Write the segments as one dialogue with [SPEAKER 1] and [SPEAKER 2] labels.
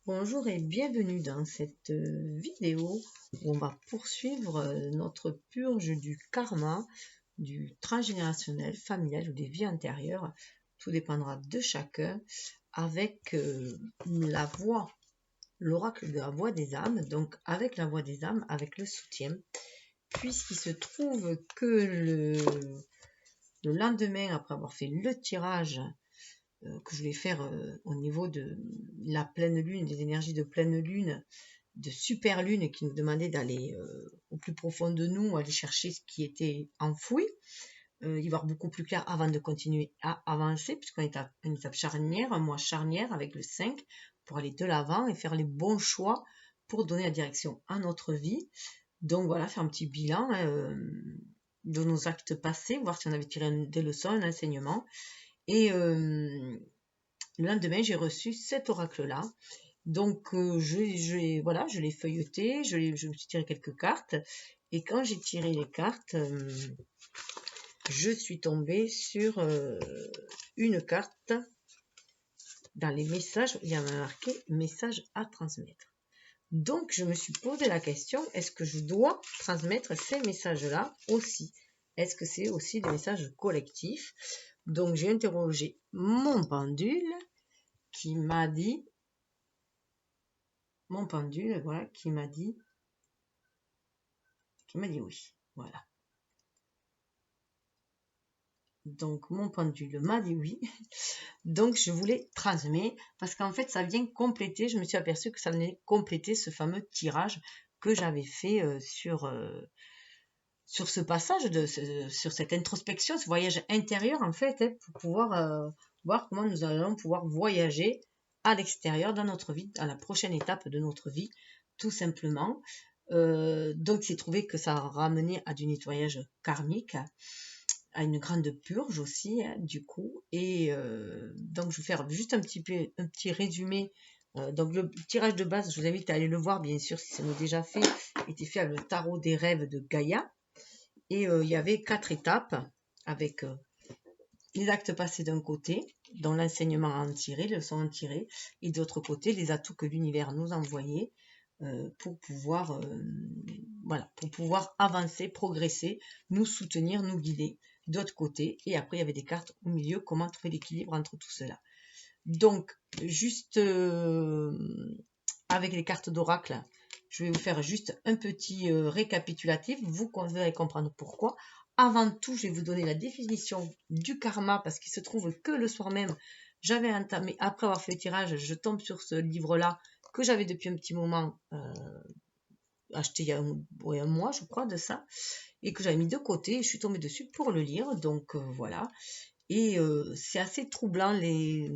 [SPEAKER 1] Bonjour et bienvenue dans cette vidéo où on va poursuivre notre purge du karma, du transgénérationnel, familial ou des vies antérieures. Tout dépendra de chacun avec la voix, l'oracle de la voix des âmes, donc avec la voix des âmes, avec le soutien, puisqu'il se trouve que le lendemain, après avoir fait le tirage que je vais faire au niveau de la pleine lune, des énergies de pleine lune, de super lune qui nous demandait d'aller au plus profond de nous, aller chercher ce qui était enfoui, y voir beaucoup plus clair avant de continuer à avancer, puisqu'on est à une étape charnière, un mois charnière avec le 5, pour aller de l'avant et faire les bons choix pour donner la direction à notre vie. Donc voilà, faire un petit bilan de nos actes passés, voir si on avait tiré des leçons, un enseignement. Et le lendemain, j'ai reçu cet oracle-là. Donc, voilà, je l'ai feuilleté, je me suis tiré quelques cartes. Et quand j'ai tiré les cartes, je suis tombée sur une carte. Dans les messages, il y avait marqué « message à transmettre ». Donc, je me suis posé la question, est-ce que je dois transmettre ces messages-là aussi? Est-ce que c'est aussi des messages collectifs? Donc, j'ai interrogé mon pendule qui m'a dit, voilà, qui m'a dit oui, voilà. Donc, mon pendule m'a dit oui. Donc, je voulais transmettre parce qu'en fait, ça vient compléter. Je me suis aperçue que ça venait compléter ce fameux tirage que j'avais fait sur ce passage, sur cette introspection, ce voyage intérieur, en fait, pour pouvoir voir comment nous allons pouvoir voyager à l'extérieur dans notre vie, à la prochaine étape de notre vie, tout simplement. Donc, c'est trouvé que ça ramenait à du nettoyage karmique, à une grande purge aussi, du coup. Et donc, je vais faire juste un petit résumé. Donc, le tirage de base, je vous invite à aller le voir, bien sûr, si ce n'est déjà fait, était fait avec le tarot des rêves de Gaïa. Et il y avait 4 étapes avec les actes passés d'un côté, dont l'enseignement à en tirer, les leçons à en tirer, et d'autre côté, les atouts que l'univers nous envoyait pour pouvoir avancer, progresser, nous soutenir, nous guider d'autre côté. Et après, il y avait des cartes au milieu, comment trouver l'équilibre entre tout cela. Donc, juste avec les cartes d'oracle, je vais vous faire juste un petit récapitulatif. Vous allez comprendre pourquoi. Avant tout, je vais vous donner la définition du karma parce qu'il se trouve que le soir même, j'avais entamé, après avoir fait le tirage, je tombe sur ce livre-là que j'avais depuis un petit moment acheté il y a un mois, je crois, de ça, et que j'avais mis de côté. Et je suis tombée dessus pour le lire. Donc voilà. Et c'est assez troublant les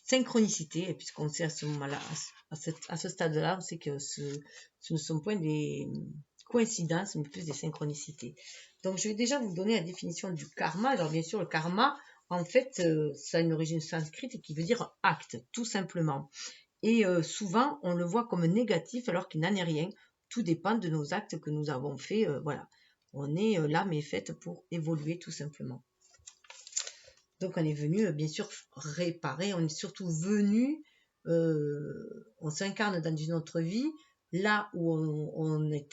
[SPEAKER 1] synchronicités, puisqu'on sait à ce moment-là, à ce stade-là, on sait que ce ne sont point des coïncidences, mais plus des synchronicités. Donc, je vais déjà vous donner la définition du karma. Alors, bien sûr, le karma, en fait, ça a une origine sanscrite qui veut dire acte, tout simplement. Et souvent, on le voit comme négatif alors qu'il n'en est rien. Tout dépend de nos actes que nous avons faits. Voilà. On est l'âme est faite pour évoluer, tout simplement. Donc on est venu bien sûr réparer, on est surtout venu, on s'incarne dans une autre vie, là où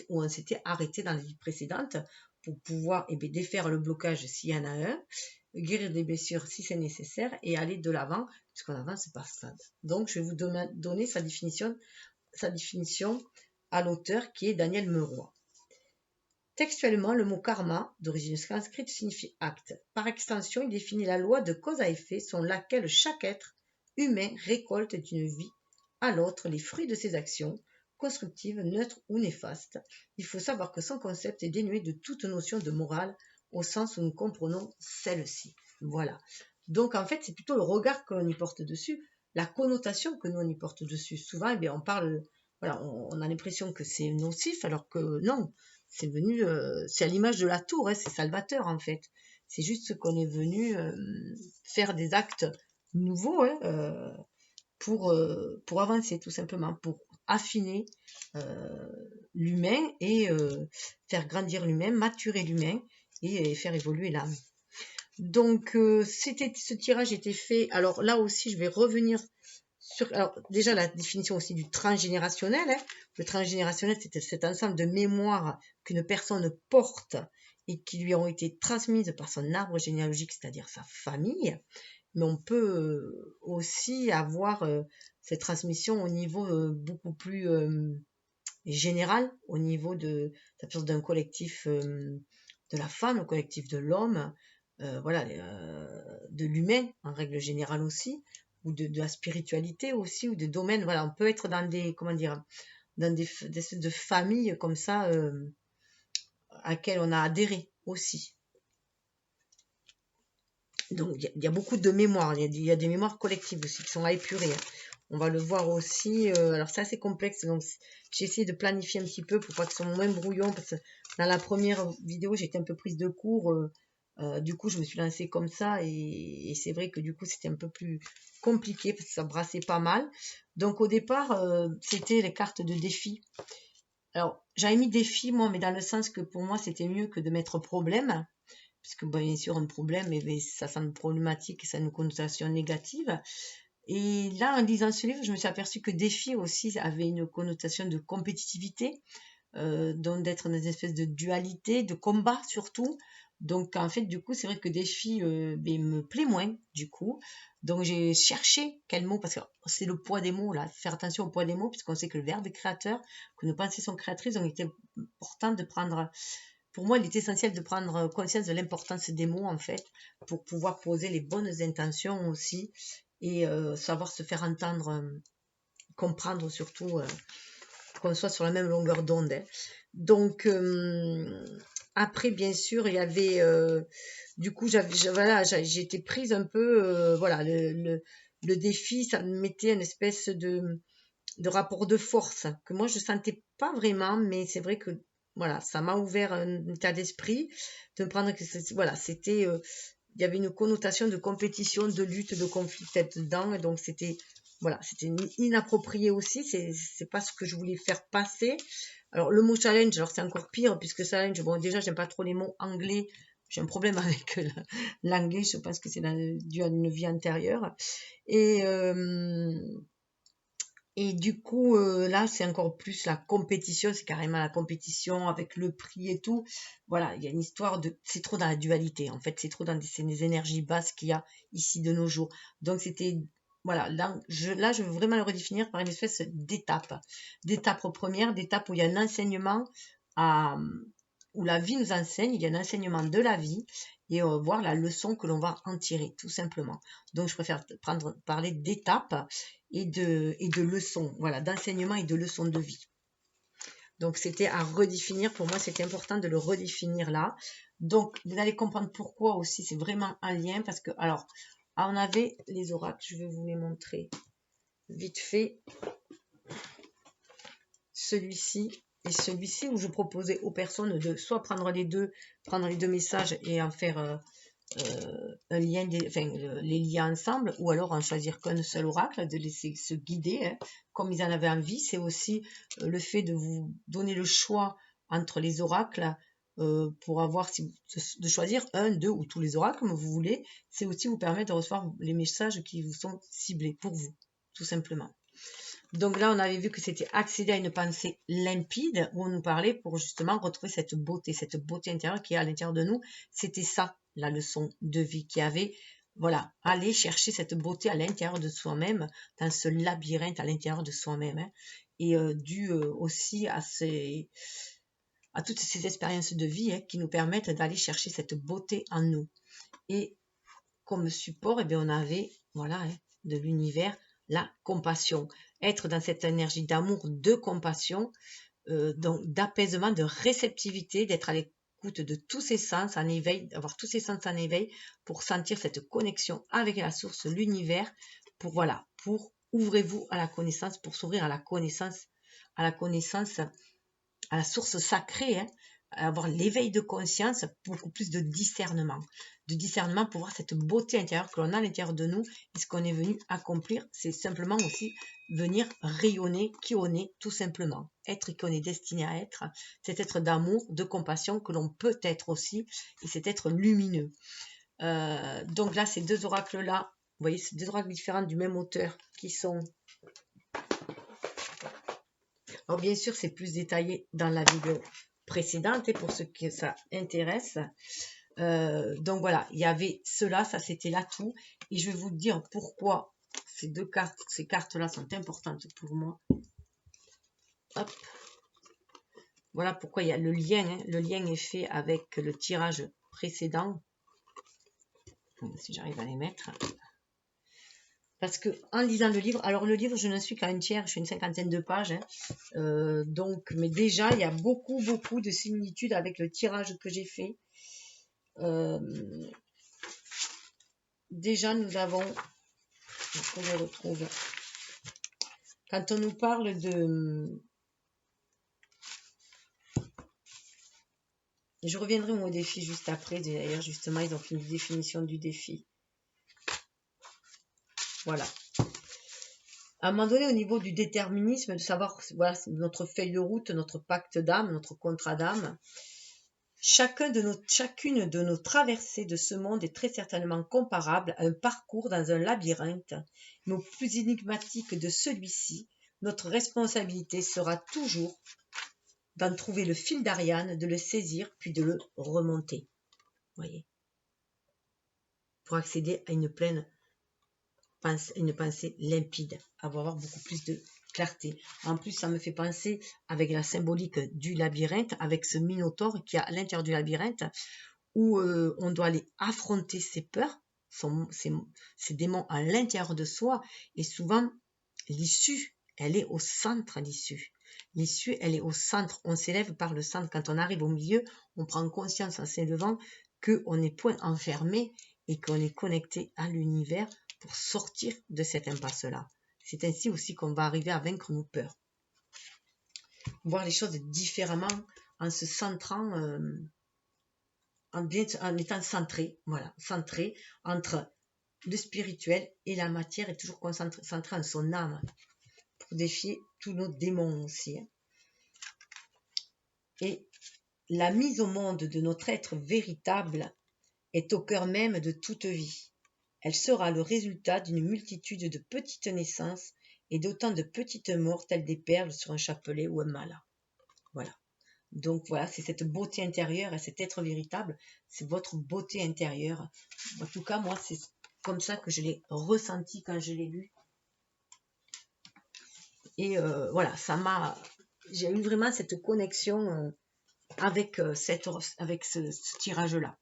[SPEAKER 1] on s'était arrêté dans la vie précédente, pour pouvoir défaire le blocage s'il y en a un, guérir des blessures si c'est nécessaire et aller de l'avant, puisqu'on avance par stade. Donc je vais vous donner sa définition à l'auteur qui est Daniel Meroy. Textuellement, le mot karma, d'origine sanscrite, signifie acte. Par extension, il définit la loi de cause à effet selon laquelle chaque être humain récolte d'une vie à l'autre les fruits de ses actions, constructives, neutres ou néfastes. Il faut savoir que son concept est dénué de toute notion de morale au sens où nous comprenons celle-ci. Voilà. Donc en fait, c'est plutôt le regard que l'on y porte dessus, la connotation que nous on y porte dessus. Souvent, on parle, voilà, on a l'impression que c'est nocif, alors que non. C'est venu, c'est à l'image de la tour, c'est salvateur en fait. C'est juste qu'on est venu faire des actes nouveaux pour avancer tout simplement, pour affiner l'humain et faire grandir l'humain, maturer l'humain et faire évoluer l'âme. Donc ce tirage était fait. Alors là aussi, je vais revenir Alors, déjà, la définition aussi du transgénérationnel. Hein. Le transgénérationnel, c'est cet ensemble de mémoires qu'une personne porte et qui lui ont été transmises par son arbre généalogique, c'est-à-dire sa famille. Mais on peut aussi avoir cette transmission au niveau beaucoup plus général, au niveau d'un collectif de la femme, au collectif de l'homme, voilà, de l'humain en règle générale aussi, ou de la spiritualité aussi, ou de domaines. Voilà, on peut être dans des, comment dire, dans des espèces de familles comme ça à laquelle on a adhéré aussi. Donc, il y a beaucoup de mémoires. Il y a des mémoires collectives aussi qui sont à épurer. Hein. On va le voir aussi. Alors, c'est assez complexe. Donc, j'ai essayé de planifier un petit peu pour pas que ce soit moins brouillon. Parce que dans la première vidéo, j'étais un peu prise de court. Du coup, je me suis lancée comme ça. Et c'est vrai que du coup, c'était un peu plus compliqué parce que ça brassait pas mal. Donc, au départ, c'était les cartes de défi. Alors, j'avais mis défi, moi, mais dans le sens que pour moi, c'était mieux que de mettre problème puisque bien sûr un problème, ça semble problématique et ça a une connotation négative. Et là, en lisant ce livre, je me suis aperçue que défi aussi avait une connotation de compétitivité, donc d'être dans une espèce de dualité, de combat surtout. Donc en fait, du coup, c'est vrai que défi me plaît moins, du coup. Donc j'ai cherché quel mot, parce que c'est le poids des mots, là, faire attention au poids des mots, puisqu'on sait que le verbe est créateur, que nos pensées sont créatrices, donc il était important de prendre pour moi, il est essentiel de prendre conscience de l'importance des mots, en fait, pour pouvoir poser les bonnes intentions aussi et savoir se faire entendre, comprendre surtout, qu'on soit sur la même longueur d'onde. Hein. Donc, après, bien sûr, il y avait, du coup, j'étais prise un peu, voilà, le défi, ça me mettait une espèce de rapport de force que moi je sentais pas vraiment, mais c'est vrai que voilà, ça m'a ouvert un état d'esprit de me prendre que voilà, c'était il y avait une connotation de compétition, de lutte, de conflit dedans, et donc c'était voilà, c'était inapproprié aussi, c'est pas ce que je voulais faire passer. Alors le mot challenge, alors c'est encore pire puisque challenge, bon déjà j'aime pas trop les mots anglais. J'ai un problème avec l'anglais, je pense que c'est dû à une vie antérieure. Et du coup, là, c'est encore plus la compétition, c'est carrément la compétition avec le prix et tout. Voilà, il y a une histoire de... C'est trop dans la dualité, en fait, c'est trop dans des énergies basses qu'il y a ici de nos jours. Donc, c'était... Voilà, là, je veux vraiment le redéfinir par une espèce d'étape. D'étape première, d'étape où il y a un enseignement à, où la vie nous enseigne, il y a un enseignement de la vie et voir la leçon que l'on va en tirer, tout simplement. Donc, je préfère parler d'étapes et de leçons, voilà, d'enseignement et de leçons de vie. Donc, c'était à redéfinir. Pour moi, c'était important de le redéfinir là. Donc, vous allez comprendre pourquoi aussi c'est vraiment un lien. Parce que, alors, on avait les oracles. Je vais vous les montrer vite fait. Celui-ci et celui-ci où je proposais aux personnes de soit prendre les deux messages et en faire un lien, les liens ensemble, ou alors en choisir qu'un seul oracle, de laisser se guider hein, comme ils en avaient envie. C'est aussi le fait de vous donner le choix entre les oracles pour avoir, de choisir un, deux ou tous les oracles comme vous voulez. C'est aussi vous permettre de recevoir les messages qui vous sont ciblés pour vous, tout simplement. Donc là, on avait vu que c'était accéder à une pensée limpide, où on nous parlait pour justement retrouver cette beauté intérieure qui est à l'intérieur de nous. C'était ça, la leçon de vie qui avait, voilà, aller chercher cette beauté à l'intérieur de soi-même, dans ce labyrinthe à l'intérieur de soi-même. Hein, et dû aussi à toutes ces expériences de vie hein, qui nous permettent d'aller chercher cette beauté en nous. Et comme support, eh bien, on avait, voilà, hein, de l'univers, la compassion. Être dans cette énergie d'amour, de compassion, donc d'apaisement, de réceptivité, d'être à l'écoute de tous ses sens en éveil, d'avoir tous ses sens en éveil pour sentir cette connexion avec la source, l'univers, pour ouvrez-vous à la connaissance, pour s'ouvrir à la connaissance, à la source sacrée, hein, avoir l'éveil de conscience, beaucoup plus de discernement pour voir cette beauté intérieure que l'on a à l'intérieur de nous et ce qu'on est venu accomplir, c'est simplement aussi venir rayonner qui on est tout simplement, être qui on est destiné à être, cet être d'amour, de compassion que l'on peut être aussi et cet être lumineux. Donc là, ces deux oracles là, voyez, c'est deux drogues différentes du même auteur qui sont... Alors bien sûr, c'est plus détaillé dans la vidéo précédente et pour ceux que ça intéresse. Donc voilà, il y avait cela, ça c'était l'atout. Et je vais vous dire pourquoi ces cartes-là sont importantes pour moi. Hop. Voilà pourquoi il y a le lien. Hein. Le lien est fait avec le tirage précédent. Si j'arrive à les mettre. Parce que en lisant le livre, alors le livre, je ne suis qu'à un tiers, je suis une 50aine de pages. Hein. Donc, mais déjà, il y a beaucoup de similitudes avec le tirage que j'ai fait. Déjà, nous avons, que je retrouve, quand on nous parle de... Je reviendrai au défi juste après. D'ailleurs, justement, ils ont fait une définition du défi. Voilà. À un moment donné, au niveau du déterminisme, de savoir, voilà, notre feuille de route, notre pacte d'âme, notre contrat d'âme, chacune de nos traversées de ce monde est très certainement comparable à un parcours dans un labyrinthe, mais au plus énigmatique de celui-ci, notre responsabilité sera toujours d'en trouver le fil d'Ariane, de le saisir, puis de le remonter. Voyez, pour accéder à une pensée limpide, avoir beaucoup plus de clarté. En plus, ça me fait penser avec la symbolique du labyrinthe, avec ce minotaure qui est à l'intérieur du labyrinthe, où on doit aller affronter ses peurs, ses démons à l'intérieur de soi, et souvent, l'issue, elle est au centre, l'issue. L'issue, elle est au centre. On s'élève par le centre. Quand on arrive au milieu, on prend conscience en s'élevant qu'on n'est point enfermé et qu'on est connecté à l'univers pour sortir de cette impasse-là. C'est ainsi aussi qu'on va arriver à vaincre nos peurs. Voir les choses différemment en se centrant, en étant centré, voilà, centré entre le spirituel et la matière et toujours centré en son âme pour défier tous nos démons aussi. Hein. Et la mise au monde de notre être véritable est au cœur même de toute vie. Elle sera le résultat d'une multitude de petites naissances et d'autant de petites morts telles des perles sur un chapelet ou un mala. Voilà. Donc voilà, c'est cette beauté intérieure et cet être véritable, c'est votre beauté intérieure. En tout cas, moi, c'est comme ça que je l'ai ressenti quand je l'ai lu. Et voilà, j'ai eu vraiment cette connexion avec ce tirage-là.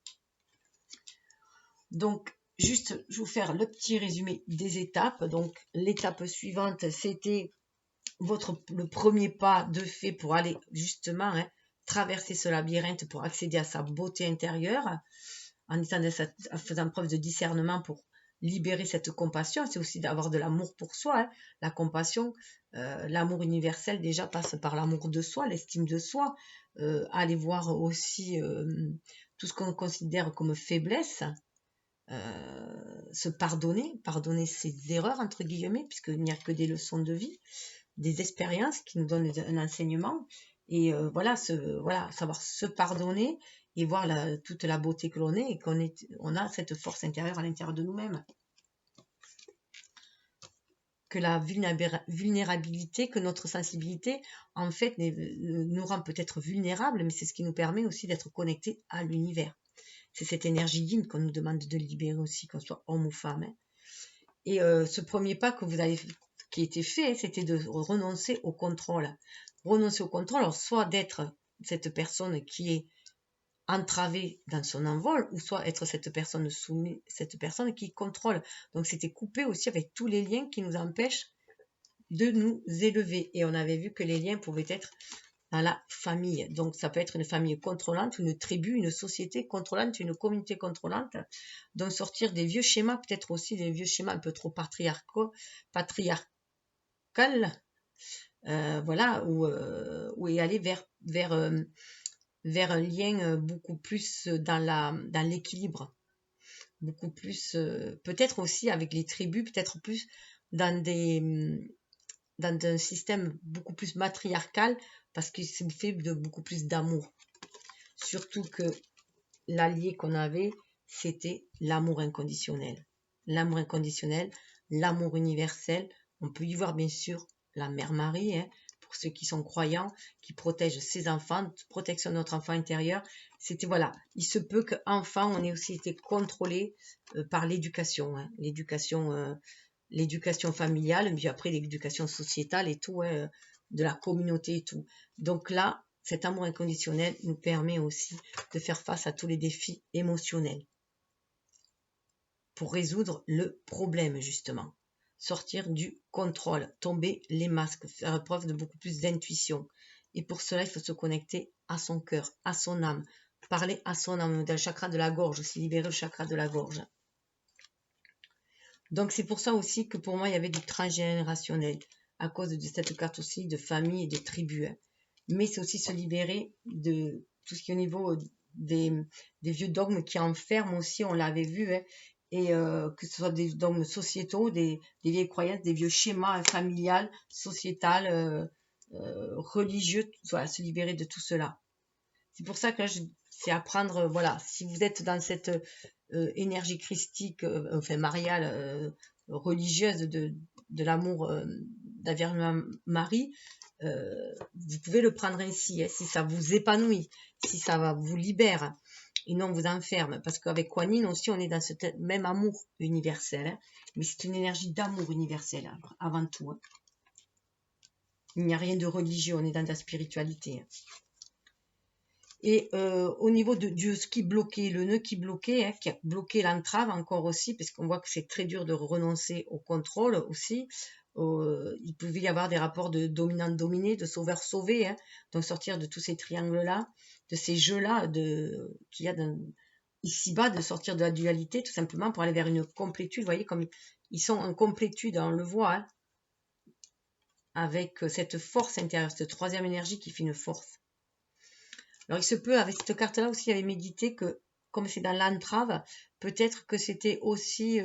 [SPEAKER 1] Donc, juste, je vais vous faire le petit résumé des étapes. Donc, l'étape suivante, c'était le premier pas de fait pour aller justement traverser ce labyrinthe pour accéder à sa beauté intérieure, en faisant preuve de discernement pour libérer cette compassion. C'est aussi d'avoir de l'amour pour soi. Hein. La compassion, l'amour universel déjà passe par l'amour de soi, l'estime de soi. Aller voir aussi tout ce qu'on considère comme faiblesse. Se pardonner ses erreurs entre guillemets, puisqu'il n'y a que des leçons de vie, des expériences qui nous donnent un enseignement, et voilà, savoir se pardonner et voir toute la beauté que l'on est et on a cette force intérieure à l'intérieur de nous-mêmes. Que la vulnérabilité, que notre sensibilité, en fait, nous rend peut-être vulnérables, mais c'est ce qui nous permet aussi d'être connectés à l'univers. C'est cette énergie yin qu'on nous demande de libérer aussi, qu'on soit homme ou femme. Hein. Et ce premier pas qui a été fait, c'était de renoncer au contrôle. Renoncer au contrôle, alors soit d'être cette personne qui est entravée dans son envol, ou soit être cette personne soumise, cette personne qui contrôle. Donc c'était coupé aussi avec tous les liens qui nous empêchent de nous élever. Et on avait vu que les liens pouvaient être dans la famille. Donc ça peut être une famille contrôlante, une tribu, une société contrôlante, une communauté contrôlante. Donc sortir des vieux schémas, peut-être aussi des vieux schémas un peu trop patriarcal, voilà, ou et aller vers un lien beaucoup plus dans l'équilibre, beaucoup plus, peut-être aussi avec les tribus, peut-être plus dans un système beaucoup plus matriarcal, parce que c'est fait de beaucoup plus d'amour. Surtout que l'allié qu'on avait, c'était l'amour inconditionnel. l'amour inconditionnel, l'amour universel. On peut y voir bien sûr la Mère Marie, hein, pour ceux qui sont croyants, qui protègent ses enfants, protection de notre enfant intérieur. C'était voilà, il se peut qu'enfant on ait aussi été contrôlé par l'éducation, hein, l'éducation familiale, puis après l'éducation sociétale et tout, hein, de la communauté et tout. Donc là, cet amour inconditionnel nous permet aussi de faire face à tous les défis émotionnels pour résoudre le problème justement. Sortir du contrôle, tomber les masques, faire preuve de beaucoup plus d'intuition. Et pour cela, il faut se connecter à son cœur, à son âme, parler à son âme, dans le chakra de la gorge, aussi libérer le chakra de la gorge. Donc c'est pour ça aussi que pour moi, il y avait du transgénérationnel, à cause de cette carte aussi de famille et de tribu. Mais c'est aussi se libérer de tout ce qui est au niveau des vieux dogmes qui enferment aussi, on l'avait vu, hein, et que ce soit des dogmes sociétaux, des vieilles croyances, des vieux schémas familiales, sociétales, religieux, voilà, se libérer de tout cela. C'est pour ça que c'est apprendre, voilà, si vous êtes dans cette énergie christique, enfin mariale, religieuse de l'amour de la Vierge Marie, vous pouvez le prendre ainsi, hein, si ça vous épanouit, si ça vous libère et non vous enferme. Parce qu'avec Kuan Yin aussi, on est dans ce même amour universel, hein, mais c'est une énergie d'amour universel avant tout. Hein. Il n'y a rien de religieux, on est dans la spiritualité. Hein. Et au niveau de ce qui bloquait, le nœud qui bloquait, hein, qui a bloqué l'entrave encore aussi, parce qu'on voit que c'est très dur de renoncer au contrôle aussi. Il pouvait y avoir des rapports de dominant-dominé, de sauveur-sauvé, hein, donc sortir de tous ces triangles-là, de ces jeux-là qu'il y a ici-bas, de sortir de la dualité, tout simplement pour aller vers une complétude. Vous voyez, comme ils sont en complétude, on le voit, hein, avec cette force intérieure, cette troisième énergie qui fait une force. Alors, il se peut, avec cette carte-là aussi, il avait médité que, comme c'est dans l'entrave, peut-être que c'était aussi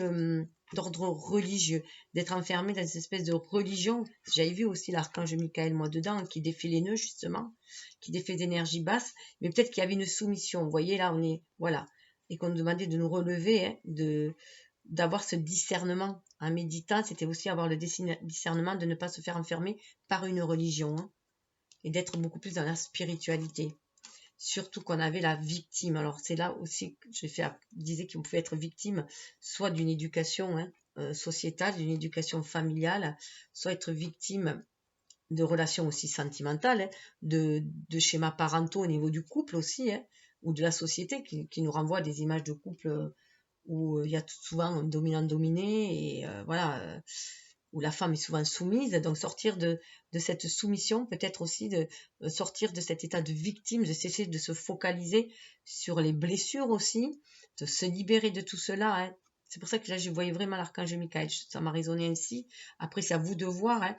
[SPEAKER 1] d'ordre religieux, d'être enfermé dans une espèce de religion. J'avais vu aussi l'archange Michael, moi, dedans, qui défait les nœuds, justement, qui défait d'énergie basse, mais peut-être qu'il y avait une soumission. Vous voyez, là, on est, voilà, et qu'on nous demandait de nous relever, hein, d'avoir ce discernement. En méditant, c'était aussi avoir le discernement de ne pas se faire enfermer par une religion, hein, et d'être beaucoup plus dans la spiritualité. Surtout qu'on avait la victime. Alors c'est là aussi que je disais qu'on pouvait être victime soit d'une éducation, hein, sociétale, d'une éducation familiale, soit être victime de relations aussi sentimentales, hein, de schémas parentaux au niveau du couple aussi, hein, ou de la société qui nous renvoie à des images de couple où il y a souvent un dominant-dominé et voilà, où la femme est souvent soumise, donc sortir de cette soumission, peut-être aussi de sortir de cet état de victime, de cesser de se focaliser sur les blessures aussi, de se libérer de tout cela. Hein. C'est pour ça que là, je voyais vraiment l'archange Michael, ça m'a résonné ainsi. Après, c'est à vous de voir, hein,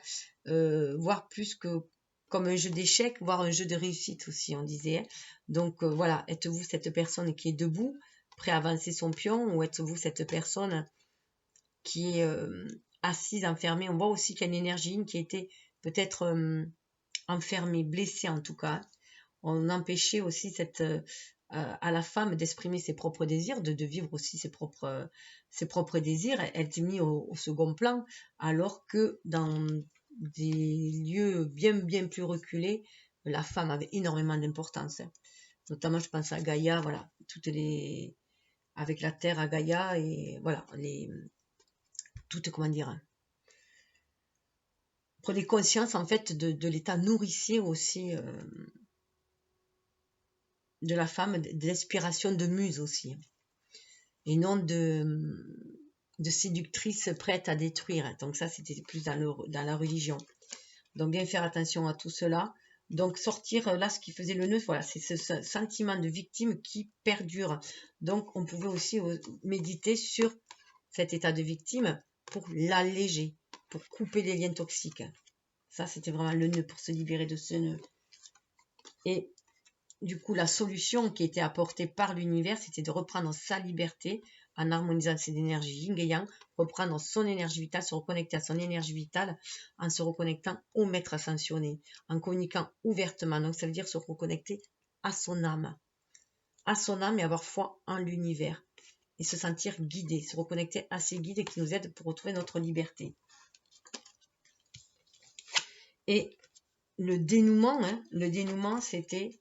[SPEAKER 1] voir plus que comme un jeu d'échecs, voire un jeu de réussite aussi, on disait. Hein. Donc voilà, êtes-vous cette personne qui est debout, prêt à avancer son pion, ou êtes-vous cette personne qui est assise, enfermée? On voit aussi qu'il y a une énergie qui était peut-être enfermée, blessée en tout cas. On empêchait aussi à la femme d'exprimer ses propres désirs, de vivre aussi ses propres désirs. Elle était mise au second plan, alors que dans des lieux bien plus reculés, la femme avait énormément d'importance. Notamment, je pense à Gaïa, voilà, avec la terre à Gaïa et voilà, comment dire, prenez conscience en fait de l'état nourricier aussi de la femme, d'inspiration de muse aussi, et non de séductrice prête à détruire. Donc ça, c'était plus dans la religion. Donc bien faire attention à tout cela. Donc sortir, là, ce qui faisait le nœud, voilà, c'est ce sentiment de victime qui perdure. Donc on pouvait aussi méditer sur cet état de victime pour l'alléger, pour couper les liens toxiques. Ça, c'était vraiment le nœud, pour se libérer de ce nœud. Et du coup, la solution qui était apportée par l'univers, c'était de reprendre sa liberté en harmonisant ses énergies yin et yang, reprendre son énergie vitale, se reconnecter à son énergie vitale en se reconnectant au maître ascensionné, en communiquant ouvertement. Donc, ça veut dire se reconnecter à son âme et avoir foi en l'univers. et se sentir guidé, se reconnecter à ces guides qui nous aident pour retrouver notre liberté. Et le dénouement, c'était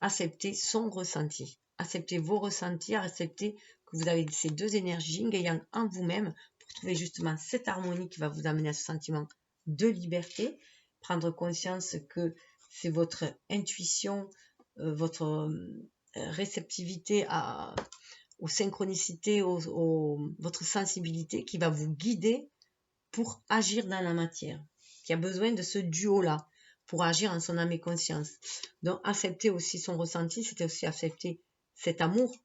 [SPEAKER 1] accepter son ressenti. Accepter vos ressentis, accepter que vous avez ces deux énergies yin en vous-même pour trouver justement cette harmonie qui va vous amener à ce sentiment de liberté. Prendre conscience que c'est votre intuition, votre réceptivité aux synchronicités, votre sensibilité qui va vous guider pour agir dans la matière, qui a besoin de ce duo-là pour agir en son âme et conscience. Donc, accepter aussi son ressenti, c'était aussi accepter cet amour.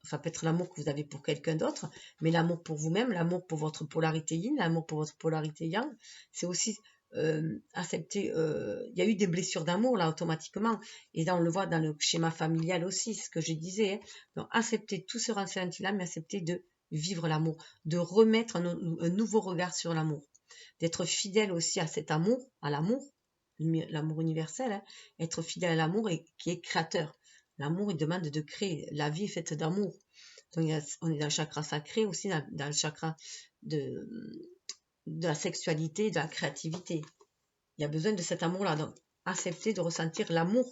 [SPEAKER 1] Ça peut être l'amour que vous avez pour quelqu'un d'autre, mais l'amour pour vous-même, l'amour pour votre polarité yin, l'amour pour votre polarité yang, c'est aussi accepter. Il y a eu des blessures d'amour là automatiquement, et là on le voit dans le schéma familial aussi, ce que je disais. Hein. Donc, accepter tout ce ressenti-là, mais accepter de vivre l'amour, de remettre un nouveau regard sur l'amour, d'être fidèle aussi à cet amour, à l'amour universel, hein, être fidèle à l'amour et qui est créateur. L'amour, il demande de créer. La vie est faite d'amour. Donc, on est dans le chakra sacré aussi, dans le chakra de la sexualité, de la créativité. Il y a besoin de cet amour-là. Donc, accepter de ressentir l'amour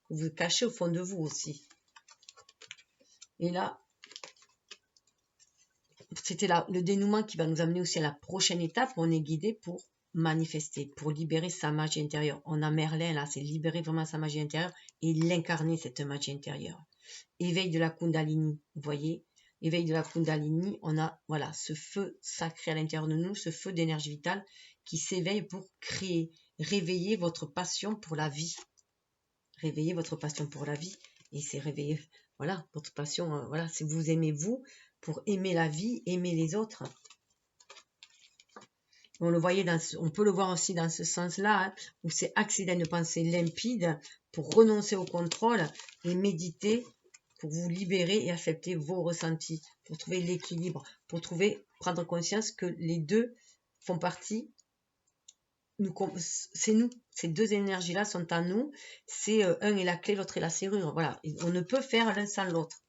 [SPEAKER 1] que vous cachez au fond de vous aussi. Et là, c'était le dénouement qui va nous amener aussi à la prochaine étape où on est guidé pour manifester, pour libérer sa magie intérieure. On a Merlin là, c'est libérer vraiment sa magie intérieure et l'incarner, cette magie intérieure. Éveil de la Kundalini, vous voyez, éveil de la Kundalini, on a voilà ce feu sacré à l'intérieur de nous, ce feu d'énergie vitale qui s'éveille pour créer, réveiller votre passion pour la vie. Réveiller votre passion pour la vie, et c'est réveiller, voilà, votre passion, voilà, c'est vous aimez vous, pour aimer la vie, aimer les autres. On le voyait on peut le voir aussi dans ce sens-là, hein, où c'est accéder de pensée limpide pour renoncer au contrôle et méditer pour vous libérer et accepter vos ressentis, pour trouver l'équilibre, pour prendre conscience que les deux font partie. C'est nous, ces deux énergies-là sont en nous. C'est un est la clé, l'autre est la serrure. Voilà, on ne peut faire l'un sans l'autre.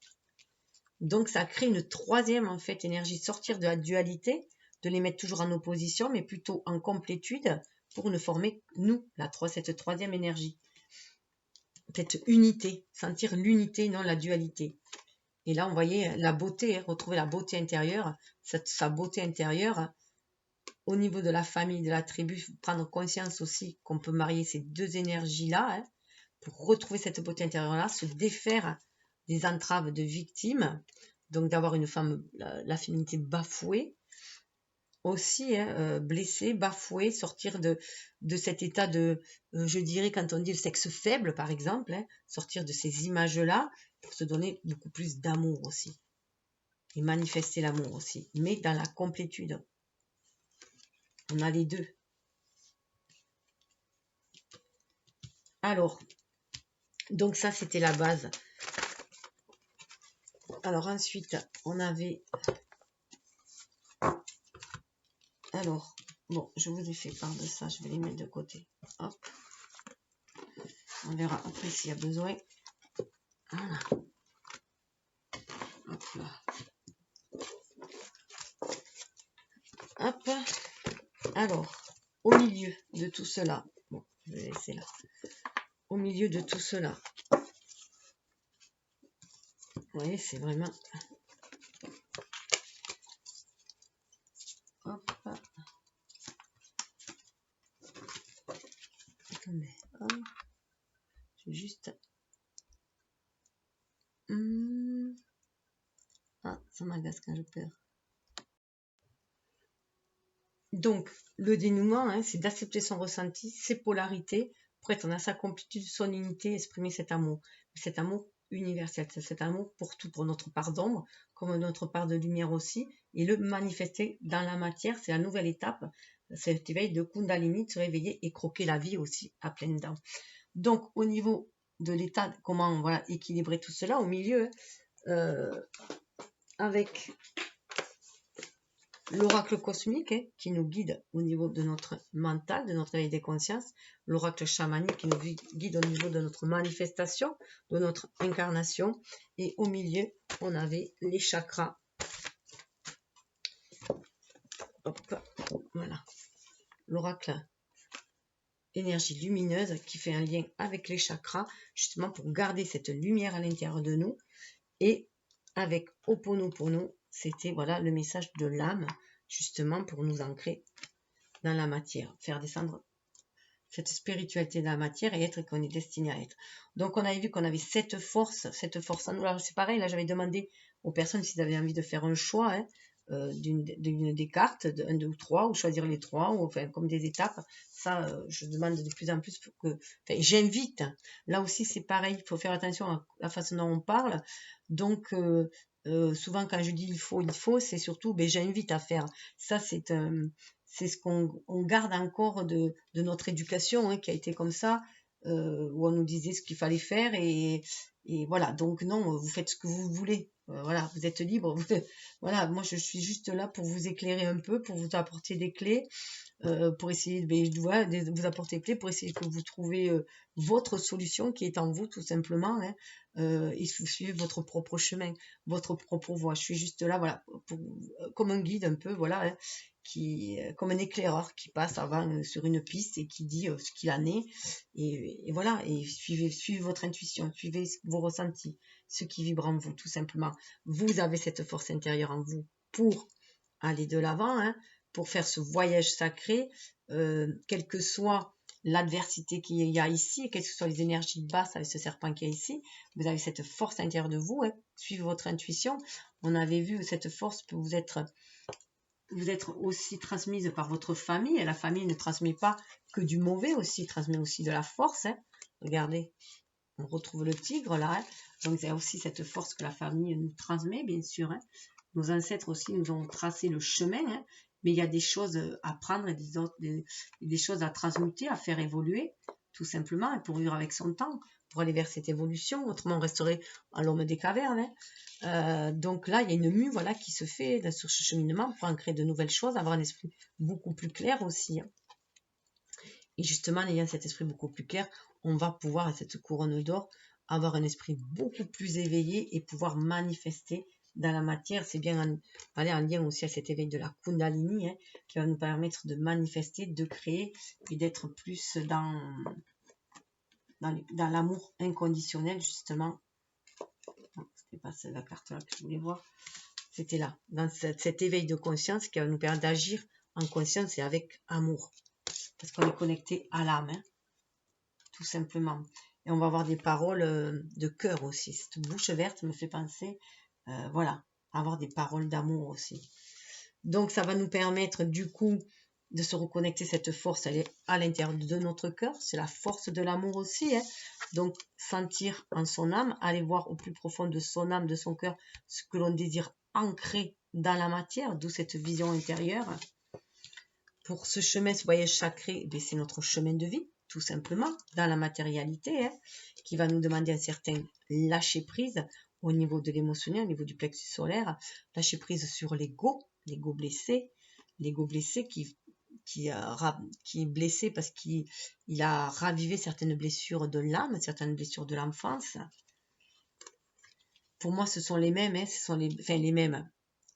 [SPEAKER 1] Donc, ça crée une troisième, en fait, énergie. Sortir de la dualité, de les mettre toujours en opposition, mais plutôt en complétude pour nous former, nous, cette troisième énergie. Cette unité, sentir l'unité, non la dualité. Et là, on voyait la beauté, retrouver la beauté intérieure, sa beauté intérieure au niveau de la famille, de la tribu, prendre conscience aussi qu'on peut marier ces deux énergies-là hein, pour retrouver cette beauté intérieure-là, se défaire des entraves de victimes, donc d'avoir une femme, la féminité bafouée, aussi blessée, bafouée, sortir de cet état de, je dirais quand on dit le sexe faible par exemple, hein, sortir de ces images-là pour se donner beaucoup plus d'amour aussi et manifester l'amour aussi, mais dans la complétude. On a les deux. Alors, donc ça c'était la base. Alors ensuite, on avait... Alors, bon, je vous ai fait part de ça, je vais les mettre de côté. Hop. On verra après s'il y a besoin. Voilà. Hop là. Hop. Alors, au milieu de tout cela, bon, je vais laisser là. Au milieu de tout cela, vous voyez, c'est vraiment... Hop. Attendez. Hop. Je vais juste... Ah, ça m'agace quand je perds. Donc, le dénouement, hein, c'est d'accepter son ressenti, ses polarités, pour être dans sa complétude, son unité, exprimer cet amour universel, cet amour pour tout, pour notre part d'ombre, comme notre part de lumière aussi, et le manifester dans la matière, c'est la nouvelle étape, cet éveil de Kundalini, de se réveiller et croquer la vie aussi à pleines dents. Donc, au niveau de l'état, comment voilà, équilibrer tout cela, au milieu, avec l'oracle cosmique qui nous guide au niveau de notre mental, de notre éveil des consciences, l'oracle chamanique qui nous guide au niveau de notre manifestation, de notre incarnation, et au milieu, on avait les chakras. Hop, voilà, l'oracle énergie lumineuse qui fait un lien avec les chakras, justement pour garder cette lumière à l'intérieur de nous. Et avec Ho'oponopono, c'était voilà le message de l'âme, justement pour nous ancrer dans la matière, faire descendre cette spiritualité de la matière et être qu'on est destiné à être. Donc on avait vu qu'on avait cette force en nous. Là, c'est pareil, là j'avais demandé aux personnes s'ils avaient envie de faire un choix d'une des cartes, de 1, 2 ou 3, ou choisir les 3, ou enfin comme des étapes. Ça, je demande de plus en plus pour que. Enfin, j'invite. Là aussi, c'est pareil, il faut faire attention à la façon dont on parle. Donc, souvent quand je dis il faut, c'est surtout j'invite à faire. Ça, c'est ce qu'on garde encore de notre éducation qui a été comme ça, où on nous disait ce qu'il fallait faire et voilà. Donc non, vous faites ce que vous voulez. Voilà, vous êtes libre. Voilà, moi je suis juste là pour vous éclairer un peu, pour vous apporter des clés, pour essayer de vous apporter des clés, pour essayer que vous trouviez votre solution qui est en vous tout simplement. Et vous suivez votre propre chemin, votre propre voie. Je suis juste là, voilà, comme un guide un peu, voilà, comme un éclaireur qui passe avant sur une piste et qui dit ce qu'il en est. Et voilà, et suivez votre intuition, suivez vos ressentis, ce qui vibre en vous, tout simplement. Vous avez cette force intérieure en vous pour aller de l'avant, pour faire ce voyage sacré, quelle que soit l'adversité qu'il y a ici, quelles que soient les énergies basses avec ce serpent qui est ici, vous avez cette force intérieure de vous, suivez votre intuition. On avait vu cette force peut vous être aussi transmise par votre famille, et la famille ne transmet pas que du mauvais aussi, transmet aussi de la force. Regardez, on retrouve le tigre là, donc il y a aussi cette force que la famille nous transmet, bien sûr. Nos ancêtres aussi nous ont tracé le chemin, mais il y a des choses à prendre et des choses à transmuter, à faire évoluer, tout simplement, et pour vivre avec son temps, pour aller vers cette évolution. Autrement, on resterait à l'homme des cavernes. Donc là, il y a une mue voilà, qui se fait sur ce cheminement pour en créer de nouvelles choses, avoir un esprit beaucoup plus clair aussi. Et justement, en ayant cet esprit beaucoup plus clair, on va pouvoir, à cette couronne d'or, avoir un esprit beaucoup plus éveillé et pouvoir manifester dans la matière. C'est bien aller en lien aussi à cet éveil de la Kundalini qui va nous permettre de manifester, de créer et d'être plus dans l'amour inconditionnel, justement. C'était pas la carte là que je voulais voir. C'était là, dans cet éveil de conscience qui va nous permettre d'agir en conscience et avec amour. Parce qu'on est connecté à l'âme, tout simplement. Et on va avoir des paroles de cœur aussi. Cette bouche verte me fait penser, voilà, avoir des paroles d'amour aussi. Donc ça va nous permettre du coup de se reconnecter, cette force, elle est à l'intérieur de notre cœur, c'est la force de l'amour aussi. Donc sentir en son âme, aller voir au plus profond de son âme, de son cœur, ce que l'on désire ancrer dans la matière, d'où cette vision intérieure. Pour ce chemin, ce voyage sacré, c'est notre chemin de vie, tout simplement, dans la matérialité, qui va nous demander un certain lâcher prise au niveau de l'émotionnel, au niveau du plexus solaire, lâcher prise sur l'ego blessé qui est blessé parce qu'il a ravivé certaines blessures de l'âme, certaines blessures de l'enfance. Pour moi, ce sont les mêmes, ce sont les mêmes.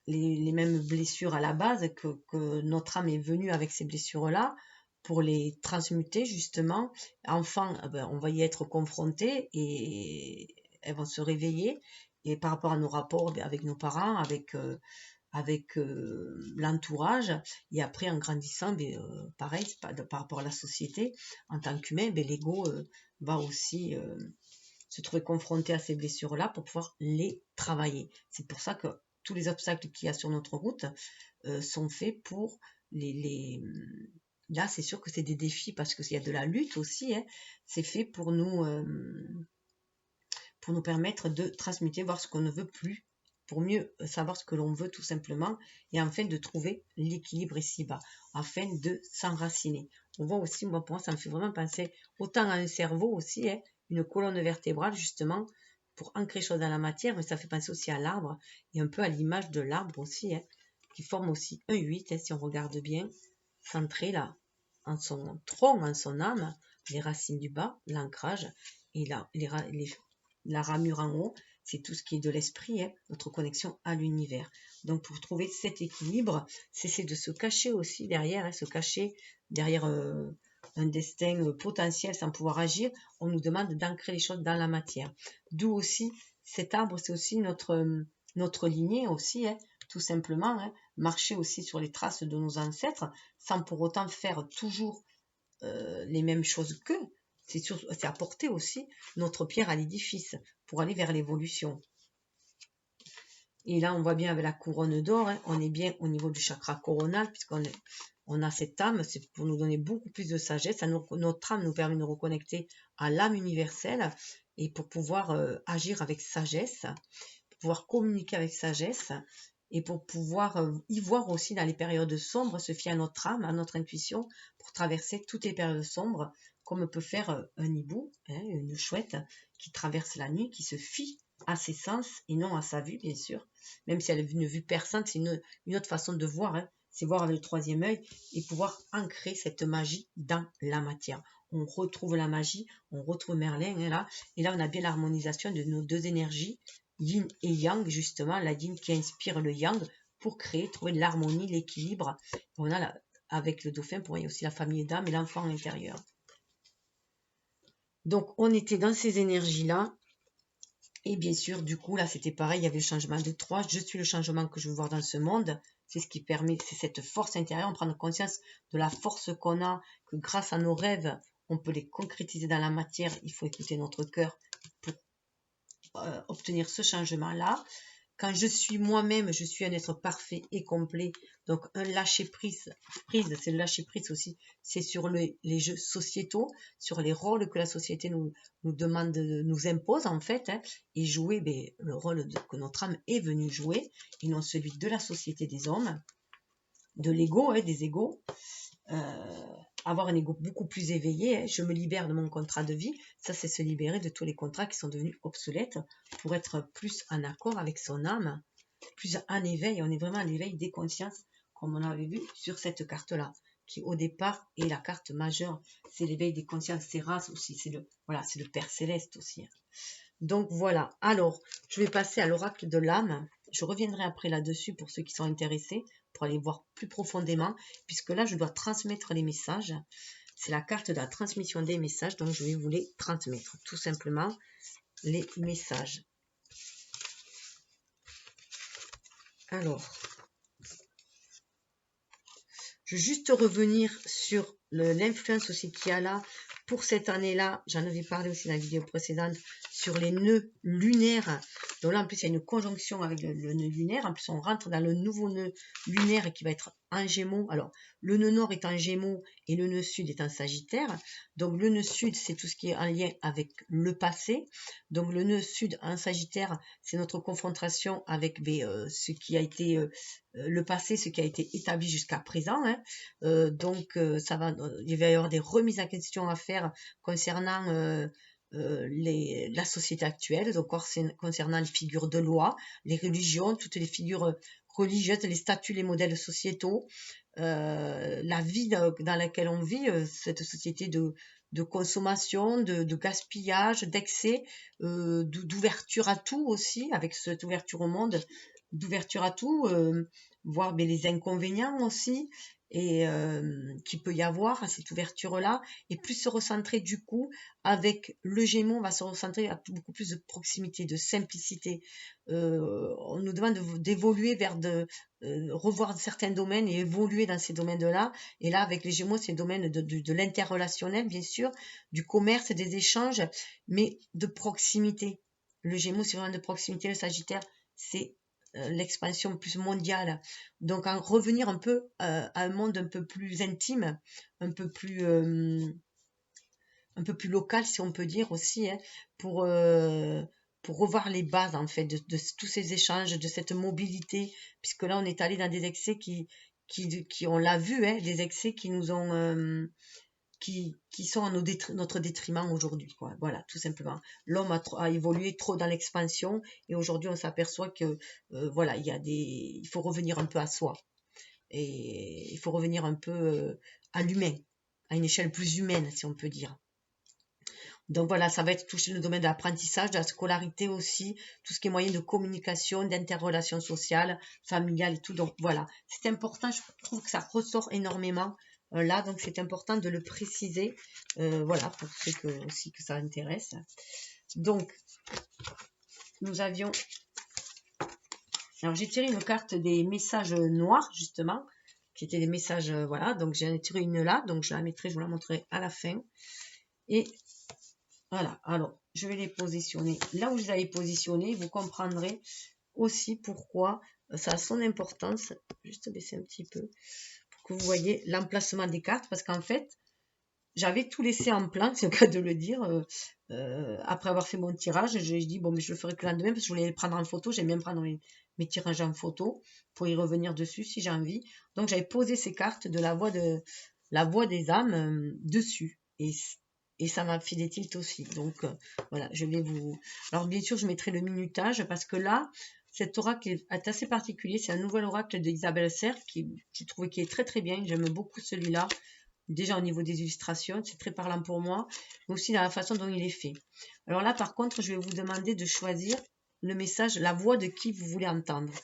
[SPEAKER 1] Les mêmes blessures à la base que notre âme est venue avec ces blessures-là pour les transmuter justement. Enfant, on va y être confronté et elles vont se réveiller. Et par rapport à nos rapports avec nos parents, avec l'entourage, et après en grandissant, pareil, par rapport à la société, en tant qu'humain, l'ego va aussi se trouver confronté à ces blessures-là pour pouvoir les travailler. C'est pour ça que tous les obstacles qu'il y a sur notre route sont faits pour Là, c'est sûr que c'est des défis parce qu'il y a de la lutte aussi. C'est fait pour nous permettre de transmuter, voir ce qu'on ne veut plus, pour mieux savoir ce que l'on veut tout simplement, et afin de trouver l'équilibre ici-bas, afin de s'enraciner. On voit aussi, moi pour moi, ça me fait vraiment penser autant à un cerveau aussi, une colonne vertébrale justement, pour ancrer les choses dans la matière, mais ça fait penser aussi à l'arbre, et un peu à l'image de l'arbre aussi, qui forme aussi un 8, hein, si on regarde bien, centré là, en son tronc, en son âme, les racines du bas, l'ancrage, et là, la ramure en haut, c'est tout ce qui est de l'esprit, hein, notre connexion à l'univers. Donc pour trouver cet équilibre, c'est de se cacher aussi derrière, hein, se cacher derrière un destin potentiel sans pouvoir agir. On nous demande d'ancrer les choses dans la matière. D'où aussi, cet arbre, c'est aussi notre lignée aussi, hein, tout simplement, hein, marcher aussi sur les traces de nos ancêtres, sans pour autant faire toujours les mêmes choses qu'eux. C'est apporter aussi notre pierre à l'édifice pour aller vers l'évolution. Et là, on voit bien avec la couronne d'or, hein, on est bien au niveau du chakra coronal, puisqu'on a cette âme, c'est pour nous donner beaucoup plus de sagesse. Notre âme nous permet de nous reconnecter à l'âme universelle et pour pouvoir agir avec sagesse, pour pouvoir communiquer avec sagesse et pour pouvoir y voir aussi dans les périodes sombres, se fier à notre âme, à notre intuition, pour traverser toutes les périodes sombres, comme peut faire un hibou, hein, une chouette, qui traverse la nuit, qui se fie à ses sens et non à sa vue, bien sûr. Même si elle a une vue perçante, c'est une autre façon de voir, hein, c'est voir avec le troisième œil et pouvoir ancrer cette magie dans la matière. On retrouve la magie, on retrouve Merlin, hein, là, et là on a bien l'harmonisation de nos deux énergies, yin et yang, justement, la yin qui inspire le yang pour créer, trouver de l'harmonie, l'équilibre. On a avec le dauphin, pour voir aussi la famille d'âme et l'enfant intérieur. Donc, on était dans ces énergies-là. Et bien sûr, du coup, là, c'était pareil, il y avait le changement de 3. Je suis le changement que je veux voir dans ce monde. C'est ce qui permet, c'est cette force intérieure, on prend conscience de la force qu'on a, que grâce à nos rêves, on peut les concrétiser dans la matière. Il faut écouter notre cœur pour obtenir ce changement-là. Quand je suis moi-même, je suis un être parfait et complet. Donc, un lâcher-prise, c'est le lâcher-prise aussi, c'est sur les jeux sociétaux, sur les rôles que la société nous demande, nous impose en fait, hein, et jouer le rôle que notre âme est venue jouer, et non celui de la société des hommes, de l'ego, hein, des égos. Avoir un ego beaucoup plus éveillé, hein. Je me libère de mon contrat de vie, ça c'est se libérer de tous les contrats qui sont devenus obsolètes pour être plus en accord avec son âme, plus en éveil. On est vraiment en éveil des consciences comme on avait vu sur cette carte là qui au départ est la carte majeure, c'est l'éveil des consciences, c'est race aussi, c'est le Père Céleste aussi. Donc voilà, alors je vais passer à l'oracle de l'âme. Je reviendrai après là-dessus pour ceux qui sont intéressés, pour aller voir plus profondément, puisque là je dois transmettre les messages. C'est la carte de la transmission des messages, donc je vais vous les transmettre, tout simplement, les messages. Alors, je vais juste revenir sur l'influence aussi qu'il y a là pour cette année-là. J'en avais parlé aussi dans la vidéo précédente sur les nœuds lunaires. Donc là, en plus, il y a une conjonction avec le nœud lunaire. En plus, on rentre dans le nouveau nœud lunaire qui va être en Gémeaux. Alors, le nœud nord est en Gémeaux et le nœud sud est en Sagittaire. Donc, le nœud sud, c'est tout ce qui est en lien avec le passé. Donc, le nœud sud en Sagittaire, c'est notre confrontation avec ce qui a été le passé, ce qui a été établi jusqu'à présent. Hein. Il va y avoir des remises en question à faire concernant la société actuelle, donc concernant les figures de loi, les religions, toutes les figures religieuses, les statuts, les modèles sociétaux, la vie dans laquelle on vit, cette société de consommation, de gaspillage, d'excès, d'ouverture à tout aussi, avec cette ouverture au monde, d'ouverture à tout, voir les inconvénients aussi, et qu'il peut y avoir à cette ouverture-là, et plus se recentrer du coup avec le Gémeaux, on va se recentrer à beaucoup plus de proximité, de simplicité. On nous demande d'évoluer vers revoir certains domaines et évoluer dans ces domaines-là. Et là, avec les Gémeaux, c'est le domaine de l'interrelationnel, bien sûr, du commerce, des échanges, mais de proximité. Le Gémeaux, c'est vraiment de proximité. Le Sagittaire, c'est l'expansion plus mondiale. Donc, en revenir un peu à un monde un peu plus intime, un peu plus local, si on peut dire aussi, hein, pour revoir les bases, en fait, de tous ces échanges, de cette mobilité, puisque là, on est allé dans des excès qui on l'a vu, hein, des excès qui nous ont qui sont à notre détriment aujourd'hui, quoi. Voilà, tout simplement. L'homme a évolué trop dans l'expansion et aujourd'hui on s'aperçoit que voilà, il faut revenir un peu à soi et il faut revenir un peu à l'humain, à une échelle plus humaine, si on peut dire. Donc voilà, ça va être touché le domaine de l'apprentissage, de la scolarité aussi, tout ce qui est moyen de communication, d'interrelation sociale, familiale et tout. Donc voilà, c'est important, je trouve que ça ressort énormément là, donc c'est important de le préciser, voilà, pour ceux aussi que ça intéresse. Donc, nous avions... Alors j'ai tiré une carte des messages noirs, justement, qui étaient des messages, voilà, donc j'en ai tiré une là, donc je la mettrai, je vous la montrerai à la fin. Et voilà, alors je vais les positionner. Là où je les ai positionnés, vous comprendrez aussi pourquoi ça a son importance. Juste baisser un petit peu pour que vous voyez l'emplacement des cartes, parce qu'en fait, j'avais tout laissé en plan, c'est le cas de le dire. Après avoir fait mon tirage, j'ai dit, bon, mais je le ferai que le lendemain, parce que je voulais les prendre en photo. J'aime bien prendre mes tirages en photo pour y revenir dessus si j'ai envie. Donc, j'avais posé ces cartes de la voix des âmes dessus. Et ça m'a fait des tilts aussi. Donc, voilà, je vais vous... Alors, bien sûr, je mettrai le minutage parce que là, cet oracle est assez particulier. C'est un nouvel oracle d'Isabelle Serre qui, j'ai trouvé qui est très, très bien. J'aime beaucoup celui-là. Déjà, au niveau des illustrations, c'est très parlant pour moi. Mais aussi dans la façon dont il est fait. Alors là, par contre, je vais vous demander de choisir le message, la voix de qui vous voulez entendre.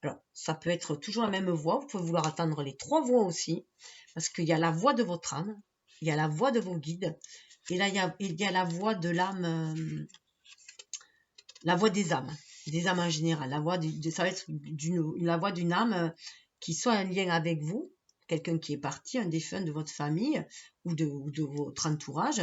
[SPEAKER 1] Alors, ça peut être toujours la même voix. Vous pouvez vouloir entendre les 3 voix aussi. Parce qu'il y a la voix de votre âme. Il y a la voix de vos guides. Et là, il y a la voix de l'âme, la voix des âmes en général. La voix ça va être la voix d'une âme qui soit en lien avec vous, quelqu'un qui est parti, un défunt de votre famille ou de votre entourage,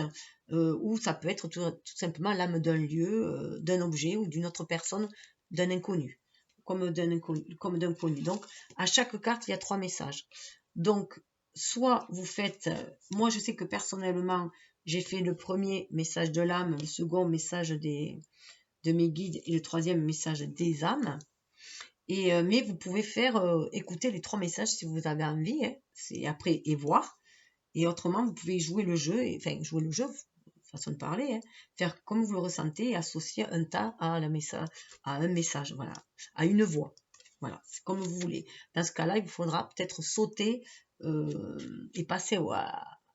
[SPEAKER 1] ou ça peut être tout simplement l'âme d'un lieu, d'un objet ou d'une autre personne, d'un inconnu, comme d'un connu. Donc, à chaque carte, il y a 3 messages. Donc, soit vous faites, moi je sais que personnellement, j'ai fait le premier message de l'âme, le second message de mes guides et le 3e message des âmes. Mais vous pouvez faire écouter les 3 messages si vous avez envie, hein, après et voir. Et autrement, vous pouvez jouer le jeu, jouer le jeu, façon de parler, hein, faire comme vous le ressentez et associer un tas à un message, voilà, à une voix. Voilà, c'est comme vous voulez. Dans ce cas-là, il vous faudra peut-être sauter et passer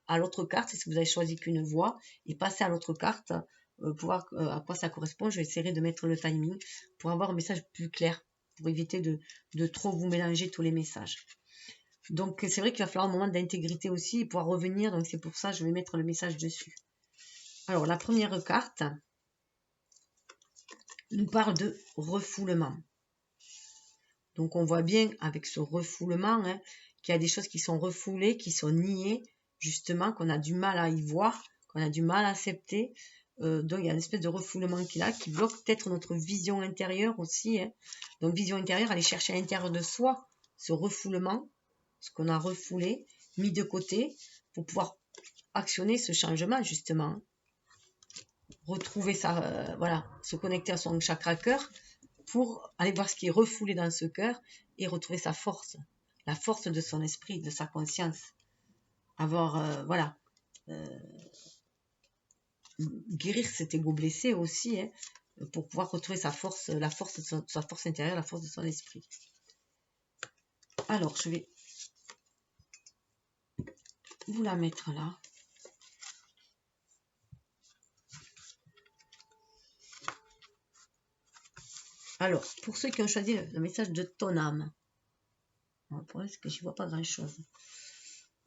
[SPEAKER 1] à l'autre carte, si vous avez choisi qu'une voix, et passer à l'autre carte pour voir à quoi ça correspond. Je vais essayer de mettre le timing pour avoir un message plus clair, pour éviter de trop vous mélanger tous les messages. Donc, c'est vrai qu'il va falloir un moment d'intégrité aussi et pouvoir revenir. Donc, c'est pour ça que je vais mettre le message dessus. Alors, la première carte nous parle de refoulement. Donc, on voit bien avec ce refoulement qu'il y a des choses qui sont refoulées, qui sont niées, justement, qu'on a du mal à y voir, qu'on a du mal à accepter. Donc, il y a une espèce de refoulement qui bloque peut-être notre vision intérieure aussi. Donc, vision intérieure, aller chercher à l'intérieur de soi ce refoulement, ce qu'on a refoulé, mis de côté, pour pouvoir actionner ce changement, justement. Retrouver ça, voilà, se connecter à son chakra cœur pour aller voir ce qui est refoulé dans ce cœur et retrouver sa force, la force de son esprit, de sa conscience. Avoir, voilà, guérir cet ego blessé aussi, pour pouvoir retrouver sa force, la force de sa force intérieure, la force de son esprit. Alors, je vais vous la mettre là. Alors, pour ceux qui ont choisi le message de ton âme, pour est-ce que je ne vois pas grand-chose.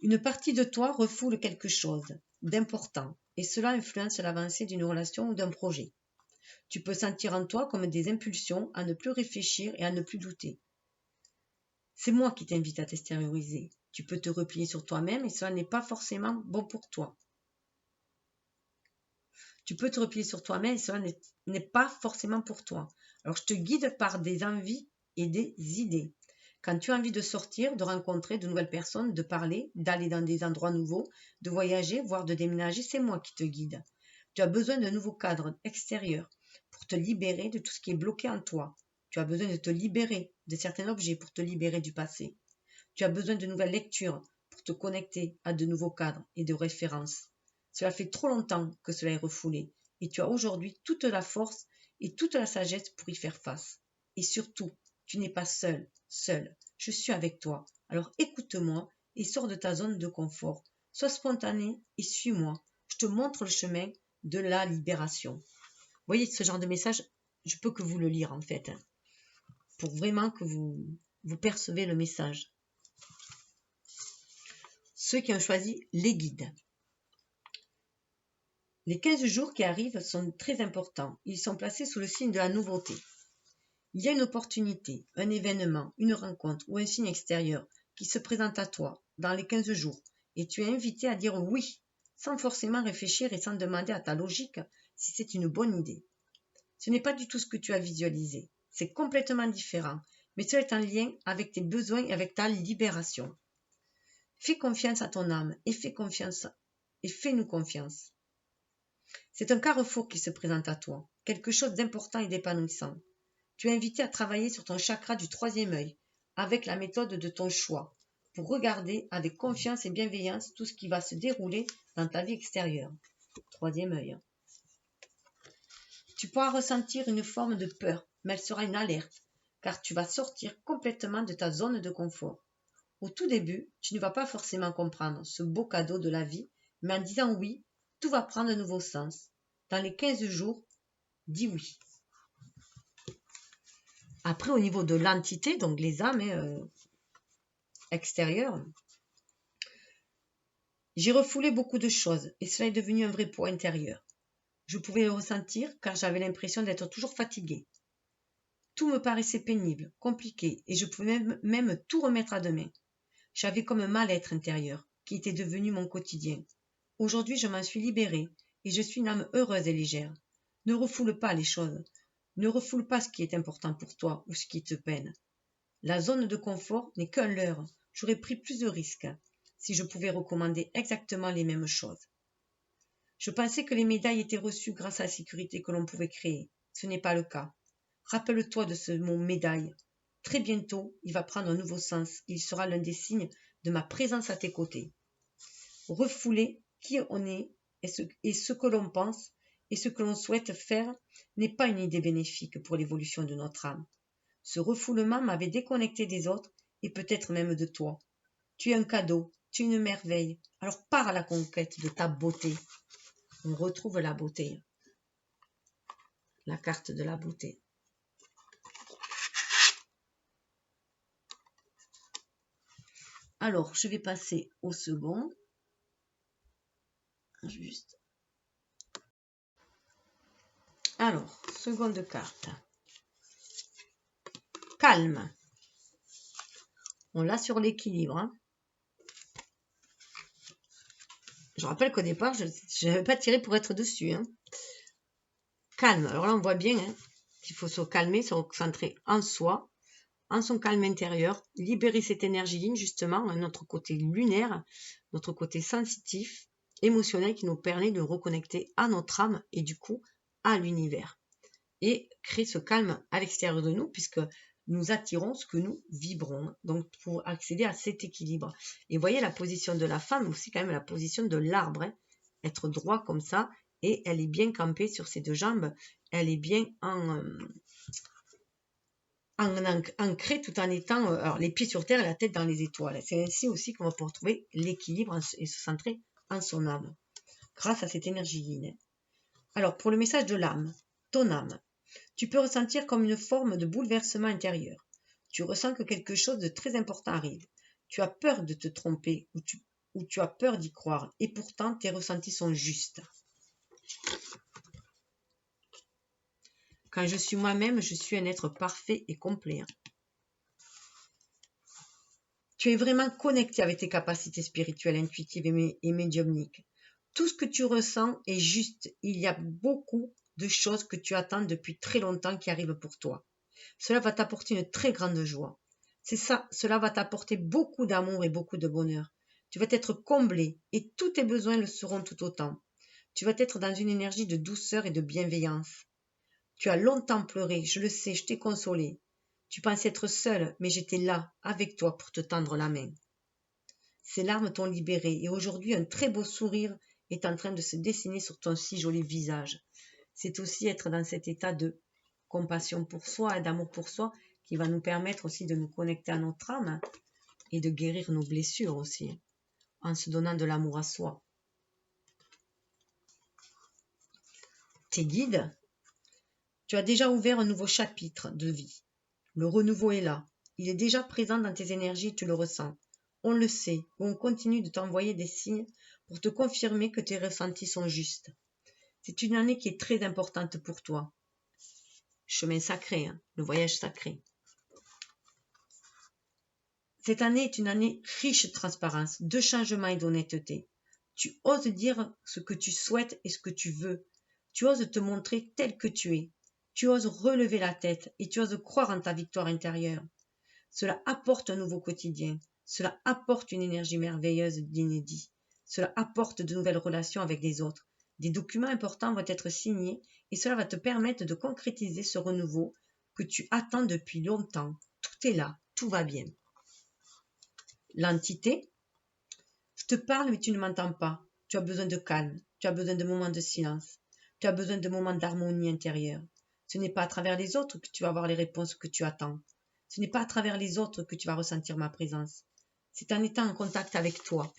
[SPEAKER 1] Une partie de toi refoule quelque chose d'important et cela influence l'avancée d'une relation ou d'un projet. Tu peux sentir en toi comme des impulsions à ne plus réfléchir et à ne plus douter. C'est moi qui t'invite à t'extérioriser. Tu peux te replier sur toi-même et cela n'est pas forcément bon pour toi. Tu peux te replier sur toi-même et cela n'est pas forcément pour toi. Alors je te guide par des envies et des idées. Quand tu as envie de sortir, de rencontrer de nouvelles personnes, de parler, d'aller dans des endroits nouveaux, de voyager, voire de déménager, c'est moi qui te guide. Tu as besoin d'un nouveau cadre extérieur pour te libérer de tout ce qui est bloqué en toi. Tu as besoin de te libérer de certains objets pour te libérer du passé. Tu as besoin de nouvelles lectures pour te connecter à de nouveaux cadres et de références. Cela fait trop longtemps que cela est refoulé et tu as aujourd'hui toute la force et toute la sagesse pour y faire face. Et surtout, tu n'es pas seul, seul. Je suis avec toi. Alors écoute-moi et sors de ta zone de confort. Sois spontané et suis-moi. Je te montre le chemin de la libération. Vous voyez, ce genre de message, je peux que vous le lire en fait, pour vraiment que vous percevez le message. Ceux qui ont choisi les guides. Les 15 jours qui arrivent sont très importants. Ils sont placés sous le signe de la nouveauté. Il y a une opportunité, un événement, une rencontre ou un signe extérieur qui se présente à toi dans les 15 jours et tu es invité à dire oui, sans forcément réfléchir et sans demander à ta logique si c'est une bonne idée. Ce n'est pas du tout ce que tu as visualisé. C'est complètement différent, mais cela est en lien avec tes besoins et avec ta libération. Fais confiance à ton âme et fais-nous confiance. C'est un carrefour qui se présente à toi, quelque chose d'important et d'épanouissant. Tu es invité à travailler sur ton chakra du troisième œil, avec la méthode de ton choix, pour regarder avec confiance et bienveillance tout ce qui va se dérouler dans ta vie extérieure. Troisième œil. Tu pourras ressentir une forme de peur, mais elle sera une alerte, car tu vas sortir complètement de ta zone de confort. Au tout début, tu ne vas pas forcément comprendre ce beau cadeau de la vie, mais en disant oui, tout va prendre un nouveau sens. Dans les 15 jours, dis oui. Après, au niveau de l'entité, donc les âmes extérieures, j'ai refoulé beaucoup de choses et cela est devenu un vrai poids intérieur. Je pouvais le ressentir car j'avais l'impression d'être toujours fatiguée. Tout me paraissait pénible, compliqué et je pouvais même tout remettre à demain. J'avais comme un mal-être intérieur qui était devenu mon quotidien. Aujourd'hui, je m'en suis libérée et je suis une âme heureuse et légère. Ne refoule pas les choses. Ne refoule pas ce qui est important pour toi ou ce qui te peine. La zone de confort n'est qu'un leurre. J'aurais pris plus de risques si je pouvais recommander exactement les mêmes choses. Je pensais que les médailles étaient reçues grâce à la sécurité que l'on pouvait créer. Ce n'est pas le cas. Rappelle-toi de ce mot médaille. Très bientôt, il va prendre un nouveau sens. Il sera l'un des signes de ma présence à tes côtés. Refouler qui on est et ce que l'on pense et ce que l'on souhaite faire n'est pas une idée bénéfique pour l'évolution de notre âme. Ce refoulement m'avait déconnecté des autres et peut-être même de toi. Tu es un cadeau, tu es une merveille. Alors pars à la conquête de ta beauté. On retrouve la beauté. La carte de la beauté. Alors, je vais passer au second. Juste. Alors, seconde carte. Calme. On l'a sur l'équilibre. Hein. Je rappelle qu'au départ, je n'avais pas tiré pour être dessus. Hein. Calme. Alors là, on voit bien qu'il faut se calmer, se concentrer en soi, en son calme intérieur, libérer cette énergie ligne, justement, notre côté lunaire, notre côté sensitif, émotionnel qui nous permet de reconnecter à notre âme et du coup à l'univers. Et créer ce calme à l'extérieur de nous, puisque nous attirons ce que nous vibrons, donc pour accéder à cet équilibre. Et vous voyez la position de la femme, aussi quand même la position de l'arbre, hein, être droit comme ça, et elle est bien campée sur ses deux jambes, elle est bien ancrée tout en étant alors, les pieds sur terre et la tête dans les étoiles. C'est ainsi aussi qu'on va pouvoir trouver l'équilibre et se centrer en son âme, grâce à cette énergie yin. Alors, pour le message de l'âme, ton âme, tu peux ressentir comme une forme de bouleversement intérieur. Tu ressens que quelque chose de très important arrive. Tu as peur de te tromper ou tu as peur d'y croire et pourtant tes ressentis sont justes. Quand je suis moi-même, je suis un être parfait et complet. Tu es vraiment connecté avec tes capacités spirituelles, intuitives et médiumniques. Tout ce que tu ressens est juste. Il y a beaucoup de choses que tu attends depuis très longtemps qui arrivent pour toi. Cela va t'apporter une très grande joie. C'est ça, cela va t'apporter beaucoup d'amour et beaucoup de bonheur. Tu vas être comblé et tous tes besoins le seront tout autant. Tu vas être dans une énergie de douceur et de bienveillance. Tu as longtemps pleuré, je le sais, je t'ai consolé. Tu pensais être seul, mais j'étais là, avec toi, pour te tendre la main. Ces larmes t'ont libéré et aujourd'hui un très beau sourire est en train de se dessiner sur ton si joli visage. C'est aussi être dans cet état de compassion pour soi et d'amour pour soi qui va nous permettre aussi de nous connecter à notre âme et de guérir nos blessures aussi, en se donnant de l'amour à soi. Tes guides, tu as déjà ouvert un nouveau chapitre de vie. Le renouveau est là. Il est déjà présent dans tes énergies, tu le ressens. On le sait, on continue de t'envoyer des signes pour te confirmer que tes ressentis sont justes. C'est une année qui est très importante pour toi. Chemin sacré, hein, le voyage sacré. Cette année est une année riche de transparence, de changement et d'honnêteté. Tu oses dire ce que tu souhaites et ce que tu veux. Tu oses te montrer tel que tu es. Tu oses relever la tête et tu oses croire en ta victoire intérieure. Cela apporte un nouveau quotidien. Cela apporte une énergie merveilleuse d'inédit. Cela apporte de nouvelles relations avec les autres. Des documents importants vont être signés et cela va te permettre de concrétiser ce renouveau que tu attends depuis longtemps. Tout est là, tout va bien. L'entité, je te parle mais tu ne m'entends pas. Tu as besoin de calme, tu as besoin de moments de silence, tu as besoin de moments d'harmonie intérieure. Ce n'est pas à travers les autres que tu vas avoir les réponses que tu attends. Ce n'est pas à travers les autres que tu vas ressentir ma présence. C'est en étant en contact avec toi.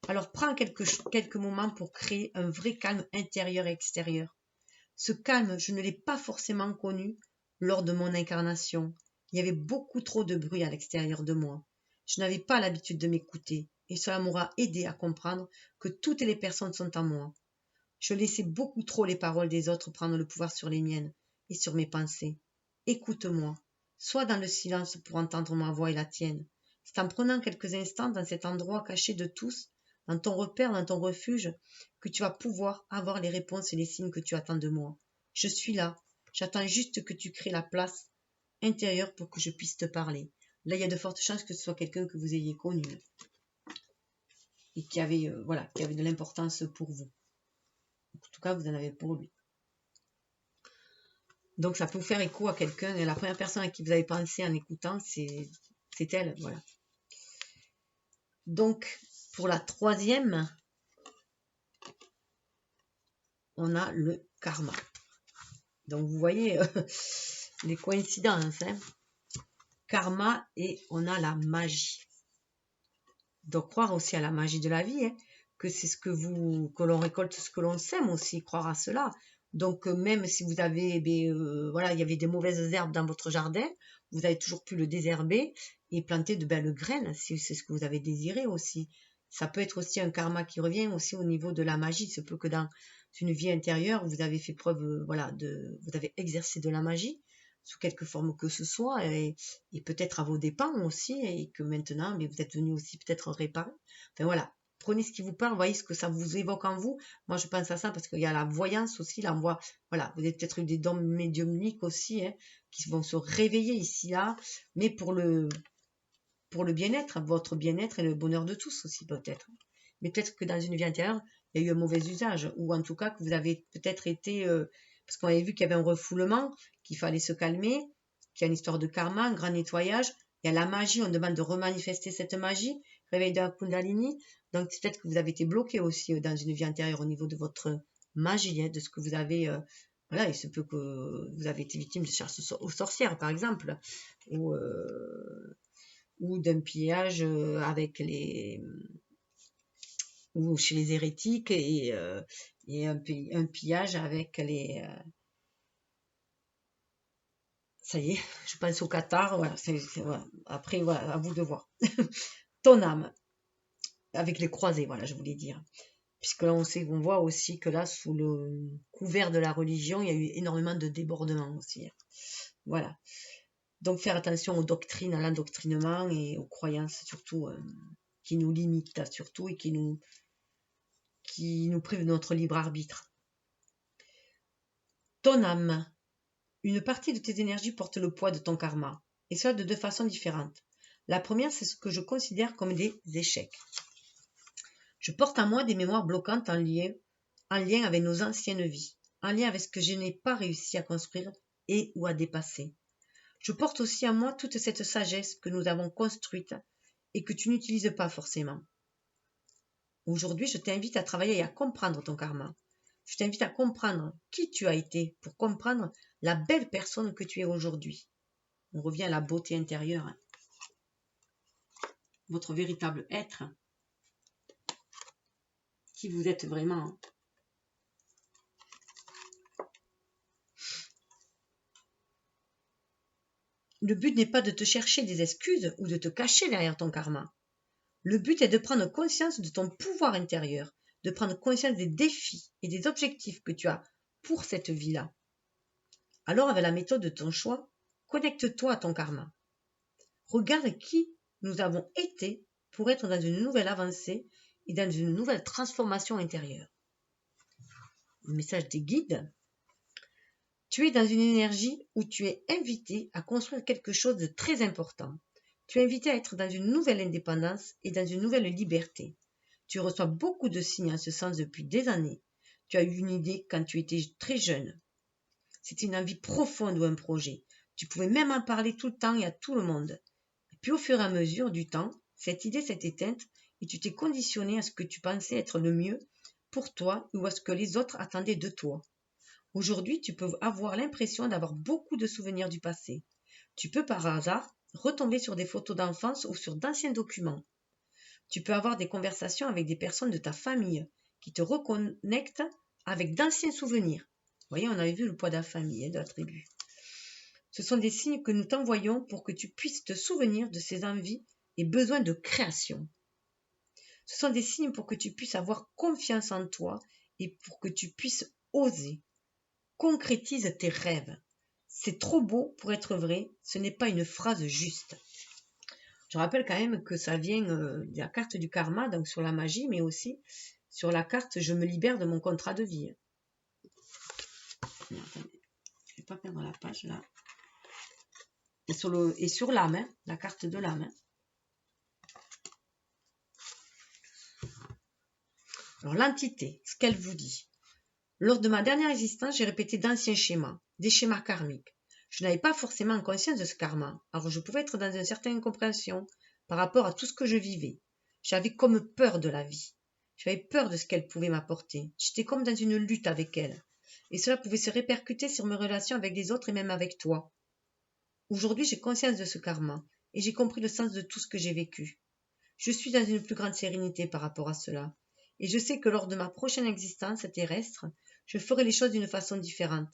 [SPEAKER 1] Alors prends quelques moments pour créer un vrai calme intérieur et extérieur. Ce calme, je ne l'ai pas forcément connu lors de mon incarnation. Il y avait beaucoup trop de bruit à l'extérieur de moi. Je n'avais pas l'habitude de m'écouter et cela m'aura aidé à comprendre que toutes les personnes sont en moi. Je laissais beaucoup trop les paroles des autres prendre le pouvoir sur les miennes et sur mes pensées. Écoute-moi. Sois dans le silence pour entendre ma voix et la tienne. C'est en prenant quelques instants dans cet endroit caché de tous, dans ton repère, dans ton refuge, que tu vas pouvoir avoir les réponses et les signes que tu attends de moi. Je suis là. J'attends juste que tu crées la place intérieure pour que je puisse te parler. Là, il y a de fortes chances que ce soit quelqu'un que vous ayez connu et qui avait de l'importance pour vous. En tout cas, vous en avez pour lui. Donc, ça peut vous faire écho à quelqu'un. Et la première personne à qui vous avez pensé en écoutant, c'est elle. Voilà. Donc, pour la troisième, on a le karma. Donc, vous voyez les coïncidences. Hein. Karma et on a la magie. Donc, croire aussi à la magie de la vie, hein, que c'est que l'on récolte ce que l'on sème aussi, croire à cela. Donc, même si vous avez, il y avait des mauvaises herbes dans votre jardin, vous avez toujours pu le désherber et planter de belles graines, si c'est ce que vous avez désiré aussi. Ça peut être aussi un karma qui revient aussi au niveau de la magie. Il se peut que dans une vie intérieure, vous avez fait preuve, vous avez exercé de la magie sous quelque forme que ce soit, et peut-être à vos dépens aussi, et que maintenant, mais vous êtes venu aussi peut-être réparer. Enfin voilà, prenez ce qui vous parle, voyez ce que ça vous évoque en vous. Moi, je pense à ça parce qu'il y a la voyance aussi, la voix. Voilà, vous avez peut-être eu des dons médiumniques aussi, hein, qui vont se réveiller ici, là, mais pour le bien-être, votre bien-être et le bonheur de tous aussi, peut-être. Mais peut-être que dans une vie antérieure, il y a eu un mauvais usage, ou en tout cas que vous avez peut-être été, parce qu'on avait vu qu'il y avait un refoulement, qu'il fallait se calmer, qu'il y a une histoire de karma, un grand nettoyage. Il y a la magie, on demande de remanifester cette magie, réveil de la Kundalini. Donc c'est peut-être que vous avez été bloqué aussi dans une vie antérieure au niveau de votre magie, hein, de ce que vous avez. Voilà, il se peut que vous avez été victime de chasse aux sorcières, par exemple, ou d'un pillage avec les ou chez les hérétiques et un pillage avec les ça y est, je pense au Qatar, voilà, voilà. Après voilà, à vous de voir. Ton âme avec les croisés, voilà, je voulais dire. Puisque là on voit aussi que là sous le couvert de la religion, il y a eu énormément de débordements aussi. Voilà. Donc faire attention aux doctrines, à l'endoctrinement et aux croyances surtout qui nous limitent surtout et qui nous privent de notre libre arbitre. Ton âme, une partie de tes énergies porte le poids de ton karma, et cela de deux façons différentes. La première, c'est ce que je considère comme des échecs. Je porte en moi des mémoires bloquantes en lien avec nos anciennes vies, en lien avec ce que je n'ai pas réussi à construire et ou à dépasser. Je porte aussi en moi toute cette sagesse que nous avons construite et que tu n'utilises pas forcément. Aujourd'hui, je t'invite à travailler et à comprendre ton karma. Je t'invite à comprendre qui tu as été pour comprendre la belle personne que tu es aujourd'hui. On revient à la beauté intérieure. Votre véritable être. Qui vous êtes vraiment. Le but n'est pas de te chercher des excuses ou de te cacher derrière ton karma. Le but est de prendre conscience de ton pouvoir intérieur, de prendre conscience des défis et des objectifs que tu as pour cette vie-là. Alors, avec la méthode de ton choix, connecte-toi à ton karma. Regarde qui nous avons été pour être dans une nouvelle avancée et dans une nouvelle transformation intérieure. Le message des guides. Tu es dans une énergie où tu es invité à construire quelque chose de très important. Tu es invité à être dans une nouvelle indépendance et dans une nouvelle liberté. Tu reçois beaucoup de signes en ce sens depuis des années. Tu as eu une idée quand tu étais très jeune. C'était une envie profonde ou un projet. Tu pouvais même en parler tout le temps et à tout le monde. Et puis au fur et à mesure du temps, cette idée s'est éteinte et tu t'es conditionné à ce que tu pensais être le mieux pour toi ou à ce que les autres attendaient de toi. Aujourd'hui, tu peux avoir l'impression d'avoir beaucoup de souvenirs du passé. Tu peux par hasard retomber sur des photos d'enfance ou sur d'anciens documents. Tu peux avoir des conversations avec des personnes de ta famille qui te reconnectent avec d'anciens souvenirs. Vous voyez, on avait vu le poids de la famille, de la tribu. Ce sont des signes que nous t'envoyons pour que tu puisses te souvenir de ces envies et besoins de création. Ce sont des signes pour que tu puisses avoir confiance en toi et pour que tu puisses oser. Concrétise tes rêves. C'est trop beau pour être vrai, ce n'est pas une phrase juste. Je rappelle quand même que ça vient de la carte du karma, donc sur la magie, mais aussi sur la carte je me libère de mon contrat de vie. Non, attendez, je ne vais pas perdre la page là. Et sur l'âme, hein, la carte de l'âme. Hein. Alors l'entité, ce qu'elle vous dit. Lors de ma dernière existence, j'ai répété d'anciens schémas, des schémas karmiques. Je n'avais pas forcément conscience de ce karma, alors je pouvais être dans une certaine incompréhension par rapport à tout ce que je vivais. J'avais comme peur de la vie. J'avais peur de ce qu'elle pouvait m'apporter. J'étais comme dans une lutte avec elle. Et cela pouvait se répercuter sur mes relations avec les autres et même avec toi. Aujourd'hui, j'ai conscience de ce karma et j'ai compris le sens de tout ce que j'ai vécu. Je suis dans une plus grande sérénité par rapport à cela. Et je sais que lors de ma prochaine existence terrestre, je ferai les choses d'une façon différente.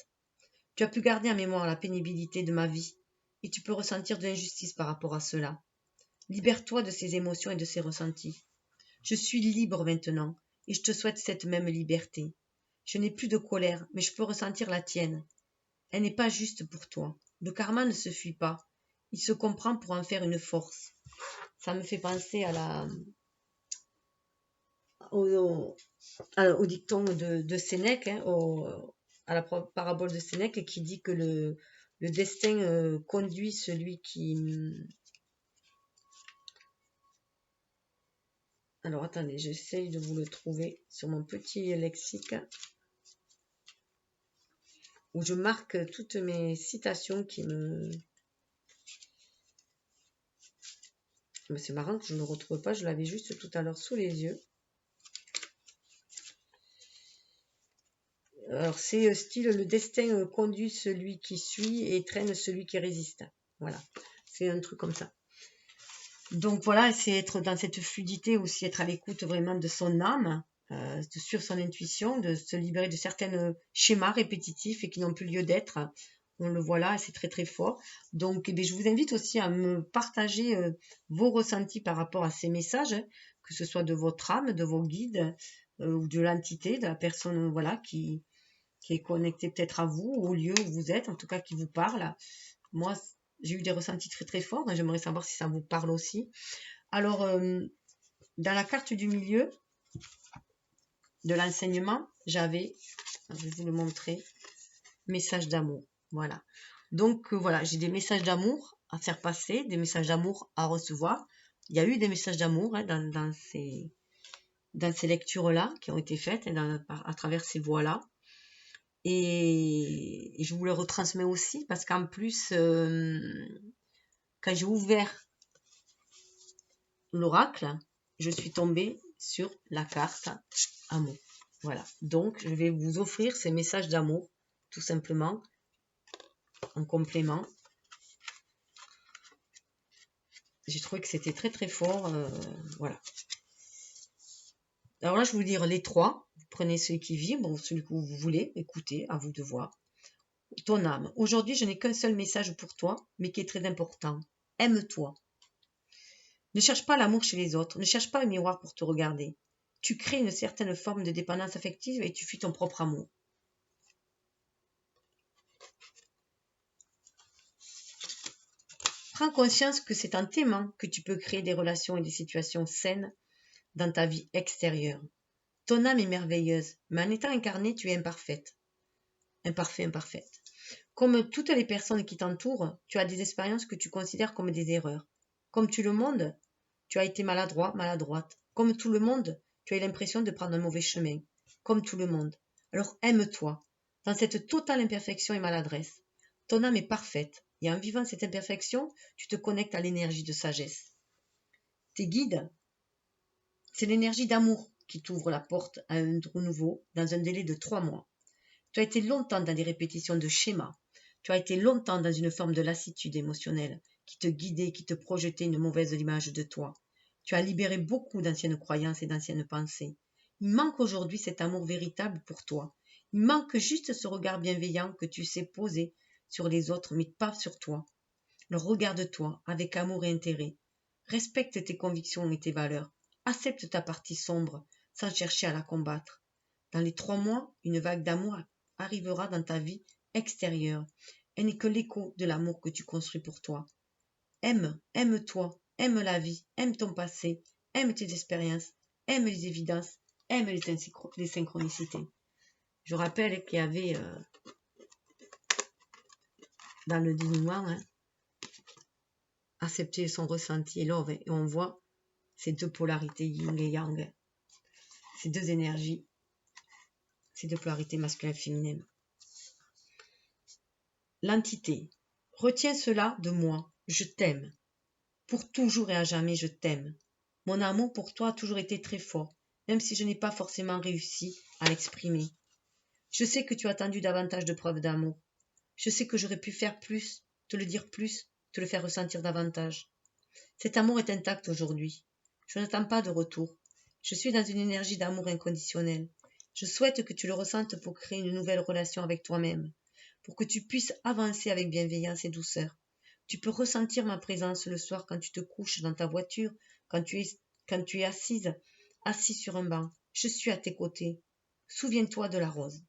[SPEAKER 1] Tu as pu garder en mémoire la pénibilité de ma vie et tu peux ressentir de l'injustice par rapport à cela. Libère-toi de ces émotions et de ces ressentis. Je suis libre maintenant et je te souhaite cette même liberté. Je n'ai plus de colère, mais je peux ressentir la tienne. Elle n'est pas juste pour toi. Le karma ne se fuit pas. Il se comprend pour en faire une force. Ça me fait penser à au dicton de Sénèque, hein, à la parabole de Sénèque qui dit que le destin conduit celui qui... Alors attendez, j'essaye de vous le trouver sur mon petit lexique où je marque toutes mes citations qui me... Mais c'est marrant que je ne le retrouve pas, je l'avais juste tout à l'heure sous les yeux. Alors c'est style le destin conduit celui qui suit et traîne celui qui résiste. Voilà, c'est un truc comme ça. Donc voilà, c'est être dans cette fluidité aussi, être à l'écoute vraiment de son âme, de suivre son intuition, de se libérer de certains schémas répétitifs et qui n'ont plus lieu d'être. On le voit là, c'est très très fort. Donc je vous invite aussi à me partager vos ressentis par rapport à ces messages, hein, que ce soit de votre âme, de vos guides ou de l'entité, de la personne voilà, qui est connectée peut-être à vous, au lieu où vous êtes, en tout cas qui vous parle. Moi, j'ai eu des ressentis très très forts, j'aimerais savoir si ça vous parle aussi. Alors, dans la carte du milieu de l'enseignement, je vais vous le montrer, message d'amour. Voilà. Donc, voilà, j'ai des messages d'amour à faire passer, des messages d'amour à recevoir. Il y a eu des messages d'amour hein, dans ces lectures-là qui ont été faites à travers ces voies-là. Et je vous le retransmets aussi parce qu'en plus, quand j'ai ouvert l'oracle, je suis tombée sur la carte amour. Voilà. Donc, je vais vous offrir ces messages d'amour, tout simplement, en complément. J'ai trouvé que c'était très très fort. Voilà. Alors là, je vais vous dire les trois. Vous prenez celui qui vibre, ou celui que vous voulez. Écoutez, à vous de voir. Ton âme. Aujourd'hui, je n'ai qu'un seul message pour toi, mais qui est très important. Aime-toi. Ne cherche pas l'amour chez les autres. Ne cherche pas un miroir pour te regarder. Tu crées une certaine forme de dépendance affective et tu fuis ton propre amour. Prends conscience que c'est en t'aimant que tu peux créer des relations et des situations saines dans ta vie extérieure. Ton âme est merveilleuse, mais en étant incarnée, tu es imparfaite. Imparfaite. Comme toutes les personnes qui t'entourent, tu as des expériences que tu considères comme des erreurs. Comme tout le monde, tu as été maladroit, maladroite. Comme tout le monde, tu as eu l'impression de prendre un mauvais chemin. Comme tout le monde. Alors aime-toi. Dans cette totale imperfection et maladresse, ton âme est parfaite. Et en vivant cette imperfection, tu te connectes à l'énergie de sagesse. Tes guides, c'est l'énergie d'amour qui t'ouvre la porte à un renouveau dans un délai de 3 mois. Tu as été longtemps dans des répétitions de schémas. Tu as été longtemps dans une forme de lassitude émotionnelle qui te guidait, qui te projetait une mauvaise image de toi. Tu as libéré beaucoup d'anciennes croyances et d'anciennes pensées. Il manque aujourd'hui cet amour véritable pour toi. Il manque juste ce regard bienveillant que tu sais poser sur les autres, mais pas sur toi. Alors regarde-toi avec amour et intérêt. Respecte tes convictions et tes valeurs. Accepte ta partie sombre sans chercher à la combattre. Dans les 3 mois, une vague d'amour arrivera dans ta vie extérieure. Elle n'est que l'écho de l'amour que tu construis pour toi. Aime-toi, aime la vie, aime ton passé, aime tes expériences, aime les évidences, aime les synchronicités. Je rappelle qu'il y avait dans le dénouement, accepter son ressenti et love, et on voit ces deux polarités yin et yang, ces deux énergies, ces deux polarités masculines et féminines. L'entité. Retiens cela de moi. Je t'aime. Pour toujours et à jamais, je t'aime. Mon amour pour toi a toujours été très fort, même si je n'ai pas forcément réussi à l'exprimer. Je sais que tu as attendu davantage de preuves d'amour. Je sais que j'aurais pu faire plus, te le dire plus, te le faire ressentir davantage. Cet amour est intact aujourd'hui. Je n'attends pas de retour. Je suis dans une énergie d'amour inconditionnel. Je souhaite que tu le ressentes pour créer une nouvelle relation avec toi-même, pour que tu puisses avancer avec bienveillance et douceur. Tu peux ressentir ma présence le soir quand tu te couches dans ta voiture, quand tu es assis sur un banc. Je suis à tes côtés. Souviens-toi de la rose.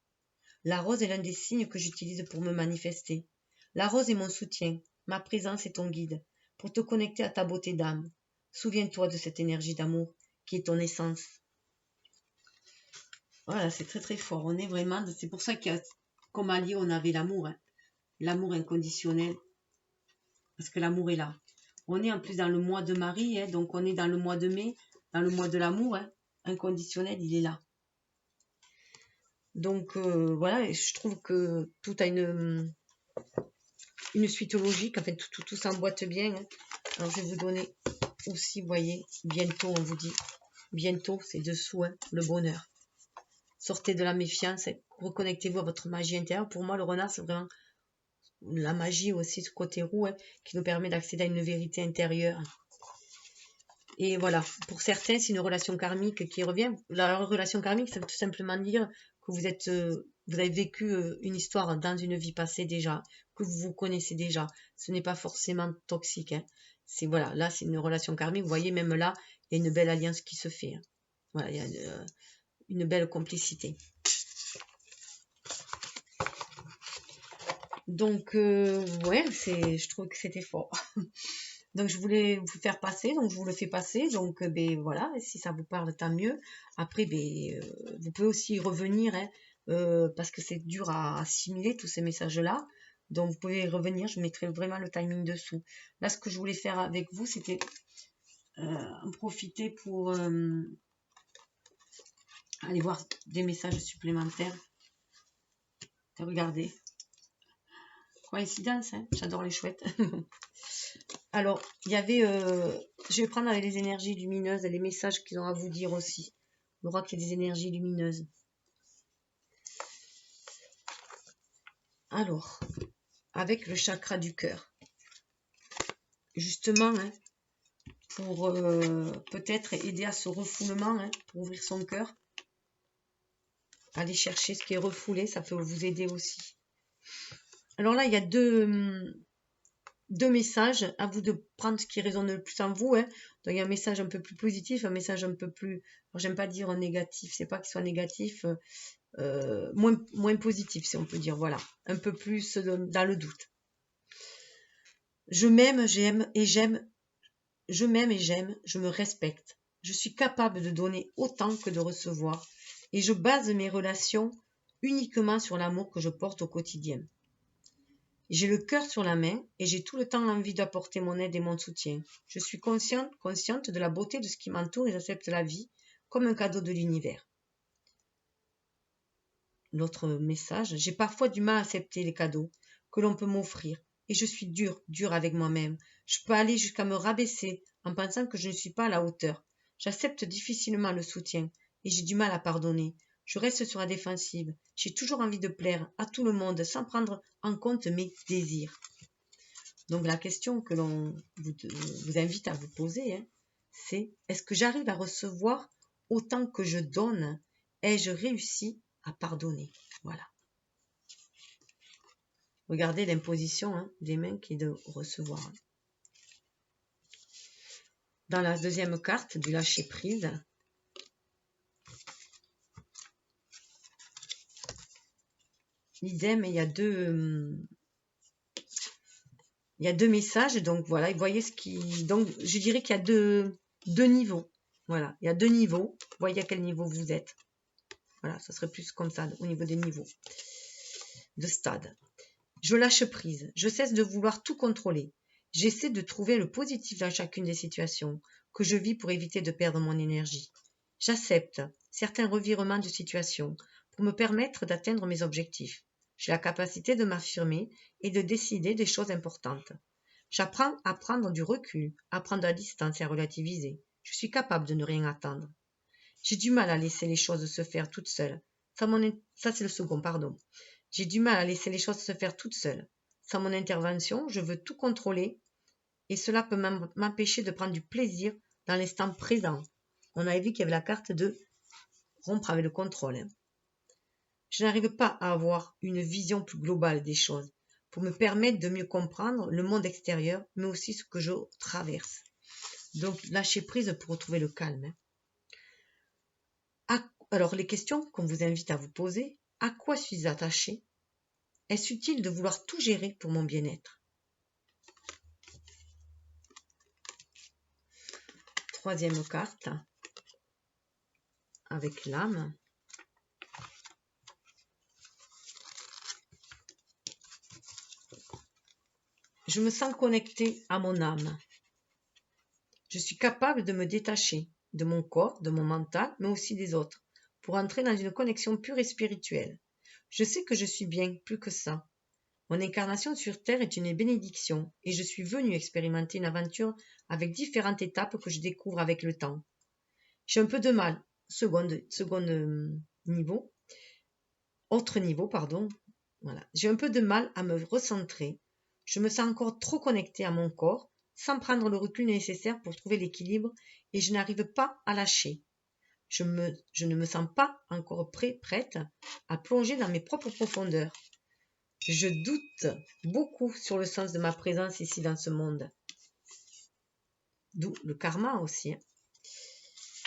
[SPEAKER 1] La rose est l'un des signes que j'utilise pour me manifester. La rose est mon soutien, ma présence est ton guide, pour te connecter à ta beauté d'âme. Souviens-toi de cette énergie d'amour qui est ton essence. Voilà, c'est très très fort. On est vraiment, c'est pour ça qu'en allié, on avait l'amour, l'amour inconditionnel, parce que l'amour est là. On est en plus dans le mois de Marie, donc on est dans le mois de mai, dans le mois de l'amour, inconditionnel, il est là. Donc voilà, je trouve que tout a une suite logique, en fait tout s'emboîte bien. Alors je vais vous donner aussi, vous voyez, bientôt, on vous dit, bientôt, c'est dessous, le bonheur. Sortez de la méfiance, reconnectez-vous à votre magie intérieure. Pour moi, le renard, c'est vraiment la magie aussi, ce côté roux, qui nous permet d'accéder à une vérité intérieure. Et voilà, pour certains, c'est une relation karmique qui revient. La relation karmique, ça veut tout simplement dire que vous avez vécu une histoire dans une vie passée déjà, que vous vous connaissez déjà. Ce n'est pas forcément toxique. C'est voilà, là, c'est une relation karmique. Vous voyez, même là, il y a une belle alliance qui se fait. Voilà, il y a une belle complicité. Donc, ouais, je trouve que c'était fort. Donc, je voulais vous faire passer, donc je vous le fais passer. Donc, ben voilà, si ça vous parle, tant mieux. Après, vous pouvez aussi y revenir, parce que c'est dur à assimiler tous ces messages-là. Donc, vous pouvez y revenir, je mettrai vraiment le timing dessous. Là, ce que je voulais faire avec vous, c'était en profiter pour aller voir des messages supplémentaires. Regardez. Coïncidence, hein, j'adore les chouettes. Alors, il y avait, je vais prendre avec les énergies lumineuses et les messages qu'ils ont à vous dire aussi. On voit qu'il y a des énergies lumineuses. Alors, avec le chakra du cœur. Justement, hein, pour peut-être aider à ce refoulement, hein, pour ouvrir son cœur. Aller chercher ce qui est refoulé, ça peut vous aider aussi. Alors là, il y a deux messages, à vous de prendre ce qui résonne le plus en vous. Hein. Donc il y a un message un peu plus positif, un message un peu plus, j'aime pas dire négatif, c'est pas qu'il soit négatif, moins positif si on peut dire, voilà, un peu plus dans le doute. Je m'aime, j'aime et j'aime, je m'aime et j'aime, je me respecte. Je suis capable de donner autant que de recevoir et je base mes relations uniquement sur l'amour que je porte au quotidien. J'ai le cœur sur la main et j'ai tout le temps envie d'apporter mon aide et mon soutien. Je suis consciente de la beauté de ce qui m'entoure et j'accepte la vie comme un cadeau de l'univers. L'autre message, j'ai parfois du mal à accepter les cadeaux que l'on peut m'offrir et je suis dure avec moi-même. Je peux aller jusqu'à me rabaisser en pensant que je ne suis pas à la hauteur. J'accepte difficilement le soutien et j'ai du mal à pardonner. Je reste sur la défensive. J'ai toujours envie de plaire à tout le monde sans prendre en compte mes désirs. Donc la question que l'on vous invite à vous poser, hein, c'est est-ce que j'arrive à recevoir autant que je donne? Ai-je réussi à pardonner? Voilà. Regardez l'imposition, hein, des mains qui est de recevoir. Dans la deuxième carte du lâcher prise, idem, il y a deux messages, donc voilà, vous voyez ce qui, donc je dirais qu'il y a deux niveaux, voilà, il y a deux niveaux, vous voyez à quel niveau vous êtes, voilà, ça serait plus comme ça, au niveau des niveaux de stade. Je lâche prise, je cesse de vouloir tout contrôler, j'essaie de trouver le positif dans chacune des situations que je vis pour éviter de perdre mon énergie. J'accepte certains revirements de situation pour me permettre d'atteindre mes objectifs. J'ai la capacité de m'affirmer et de décider des choses importantes. J'apprends à prendre du recul, à prendre la distance et à relativiser. Je suis capable de ne rien attendre. J'ai du mal à laisser les choses se faire toutes seules. Ça c'est le second, pardon. J'ai du mal à laisser les choses se faire toutes seules. Sans mon intervention, je veux tout contrôler et cela peut m'empêcher de prendre du plaisir dans l'instant présent. On avait vu qu'il y avait la carte de rompre avec le contrôle. Hein. Je n'arrive pas à avoir une vision plus globale des choses pour me permettre de mieux comprendre le monde extérieur, mais aussi ce que je traverse. Donc, lâcher prise pour retrouver le calme. Hein. Alors, les questions qu'on vous invite à vous poser, à quoi suis-je attaché? Est-ce utile de vouloir tout gérer pour mon bien-être? Troisième carte, avec l'âme. Je me sens connectée à mon âme. Je suis capable de me détacher de mon corps, de mon mental, mais aussi des autres, pour entrer dans une connexion pure et spirituelle. Je sais que je suis bien, plus que ça. Mon incarnation sur Terre est une bénédiction, et je suis venue expérimenter une aventure avec différentes étapes que je découvre avec le temps. J'ai un peu de mal, autre niveau, pardon. Voilà. J'ai un peu de mal à me recentrer. Je me sens encore trop connectée à mon corps, sans prendre le recul nécessaire pour trouver l'équilibre, et je n'arrive pas à lâcher. Je ne me sens pas encore prête à plonger dans mes propres profondeurs. Je doute beaucoup sur le sens de ma présence ici dans ce monde. D'où le karma aussi, hein,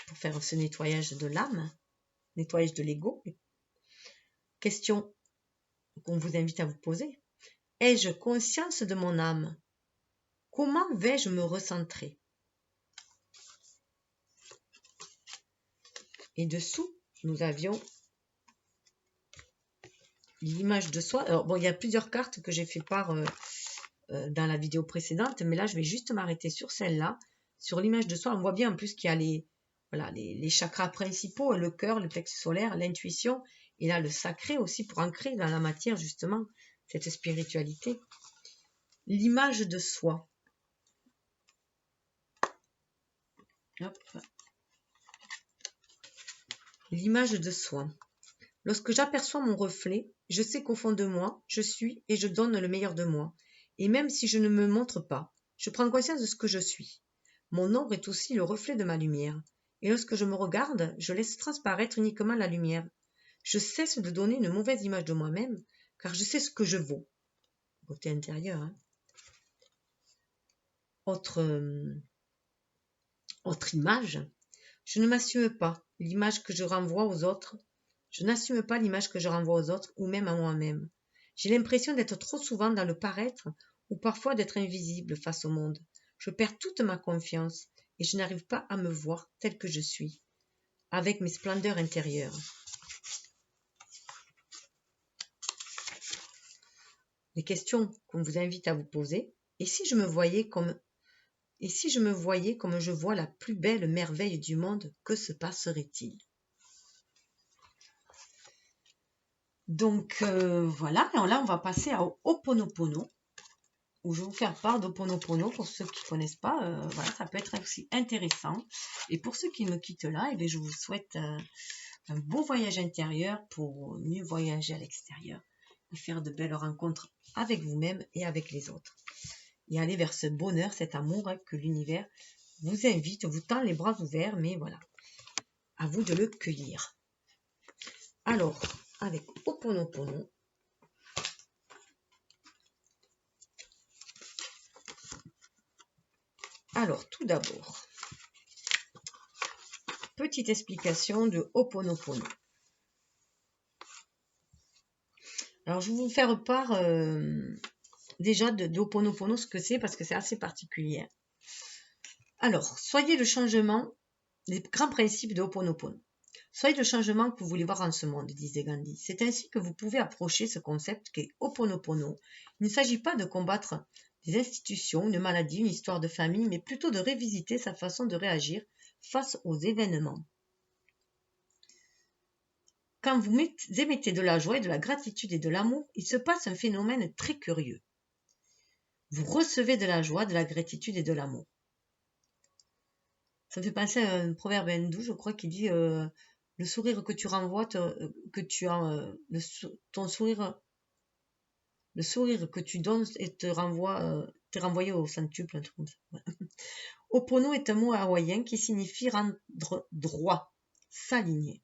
[SPEAKER 1] pour faire ce nettoyage de l'âme, nettoyage de l'ego. Question qu'on vous invite à vous poser. Ai-je conscience de mon âme? Comment vais-je me recentrer? Et dessous, nous avions l'image de soi. Alors bon, il y a plusieurs cartes que j'ai fait part dans la vidéo précédente, mais là, je vais juste m'arrêter sur celle-là. Sur l'image de soi, on voit bien en plus qu'il y a les chakras principaux, le cœur, le plexus solaire, l'intuition Et là, le sacré aussi pour ancrer dans la matière, justement, cette spiritualité. L'image de soi. Hop. L'image de soi. Lorsque j'aperçois mon reflet, je sais qu'au fond de moi, je suis et je donne le meilleur de moi. Et même si je ne me montre pas, je prends conscience de ce que je suis. Mon ombre est aussi le reflet de ma lumière. Et lorsque je me regarde, je laisse transparaître uniquement la lumière. Je cesse de donner une mauvaise image de moi-même, car je sais ce que je vaux. Côté intérieur. Hein. Autre image, je ne m'assume pas l'image que je renvoie aux autres. Je n'assume pas l'image que je renvoie aux autres ou même à moi-même. J'ai l'impression d'être trop souvent dans le paraître ou parfois d'être invisible face au monde. Je perds toute ma confiance et je n'arrive pas à me voir tel que je suis, avec mes splendeurs intérieures. Les questions qu'on vous invite à vous poser, et si je me voyais comme je vois la plus belle merveille du monde, que se passerait-il? Donc voilà, et là on va passer à Ho'oponopono, où je vais vous faire part d'Ho'oponopono pour ceux qui ne connaissent pas. Voilà, ça peut être aussi intéressant. Et pour ceux qui me quittent là, je vous souhaite un beau voyage intérieur pour mieux voyager à l'extérieur et faire de belles rencontres avec vous-même et avec les autres. Et aller vers ce bonheur, cet amour que l'univers vous invite, vous tend les bras ouverts, mais voilà, à vous de le cueillir. Alors, avec Ho'oponopono, alors tout d'abord, petite explication de Ho'oponopono. Alors, je vais vous faire part déjà de Ho'oponopono, ce que c'est, parce que c'est assez particulier. Alors, soyez le changement, les grands principes de Ho'oponopono. Soyez le changement que vous voulez voir en ce monde, disait Gandhi. C'est ainsi que vous pouvez approcher ce concept qu'est Ho'oponopono. Il ne s'agit pas de combattre des institutions, une maladie, une histoire de famille, mais plutôt de révisiter sa façon de réagir face aux événements. Quand vous émettez de la joie et de la gratitude et de l'amour, il se passe un phénomène très curieux. Vous recevez de la joie, de la gratitude et de l'amour. Ça me fait penser à un proverbe hindou, je crois, qui dit le sourire que tu renvoies, ton sourire, le sourire que tu donnes et t'es renvoyé au centuple, un truc comme ça. Ouais. Ho'opono est un mot hawaïen qui signifie rendre droit, s'aligner.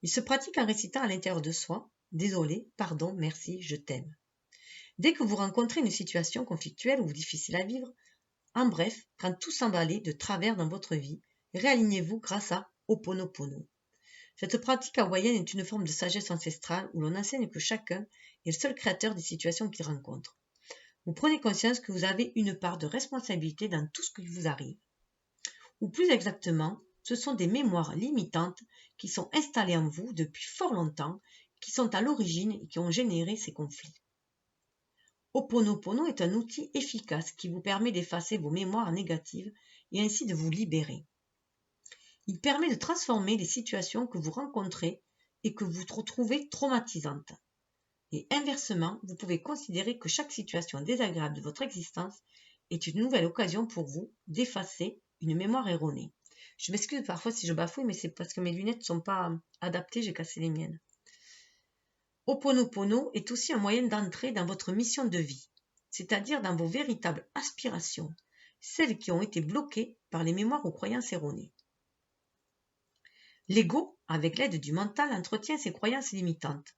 [SPEAKER 1] Il se pratique en récitant à l'intérieur de soi « Désolé, pardon, merci, je t'aime ». Dès que vous rencontrez une situation conflictuelle ou difficile à vivre, en bref, quand tout s'emballe de travers dans votre vie, réalignez-vous grâce à Ho'oponopono. Cette pratique hawaïenne est une forme de sagesse ancestrale où l'on enseigne que chacun est le seul créateur des situations qu'il rencontre. Vous prenez conscience que vous avez une part de responsabilité dans tout ce qui vous arrive. Ou plus exactement, ce sont des mémoires limitantes qui sont installées en vous depuis fort longtemps, qui sont à l'origine et qui ont généré ces conflits. Ho'oponopono est un outil efficace qui vous permet d'effacer vos mémoires négatives et ainsi de vous libérer. Il permet de transformer les situations que vous rencontrez et que vous trouvez traumatisantes. Et inversement, vous pouvez considérer que chaque situation désagréable de votre existence est une nouvelle occasion pour vous d'effacer une mémoire erronée. Je m'excuse parfois si je bafouille, mais c'est parce que mes lunettes ne sont pas adaptées, j'ai cassé les miennes. Ho'oponopono est aussi un moyen d'entrer dans votre mission de vie, c'est-à-dire dans vos véritables aspirations, celles qui ont été bloquées par les mémoires ou croyances erronées. L'ego, avec l'aide du mental, entretient ces croyances limitantes,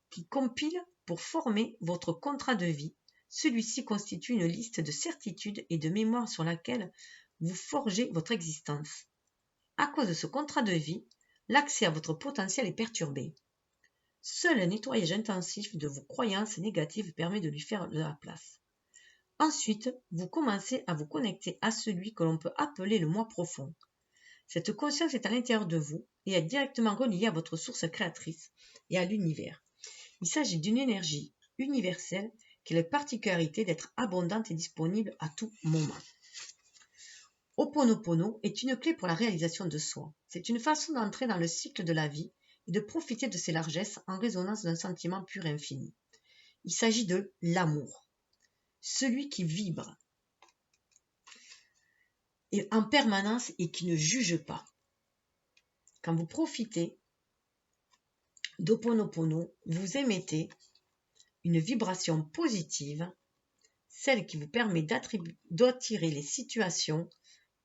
[SPEAKER 1] qui compilent pour former votre contrat de vie. Celui-ci constitue une liste de certitudes et de mémoires sur laquelle vous forgez votre existence. À cause de ce contrat de vie, l'accès à votre potentiel est perturbé. Seul un nettoyage intensif de vos croyances négatives permet de lui faire de la place. Ensuite, vous commencez à vous connecter à celui que l'on peut appeler le moi profond. Cette conscience est à l'intérieur de vous et est directement reliée à votre source créatrice et à l'univers. Il s'agit d'une énergie universelle qui a la particularité d'être abondante et disponible à tout moment. Ho'oponopono est une clé pour la réalisation de soi. C'est une façon d'entrer dans le cycle de la vie et de profiter de ces largesses en résonance d'un sentiment pur et infini. Il s'agit de l'amour, celui qui vibre et en permanence et qui ne juge pas. Quand vous profitez d'Ho'oponopono, vous émettez une vibration positive, celle qui vous permet d'attirer les situations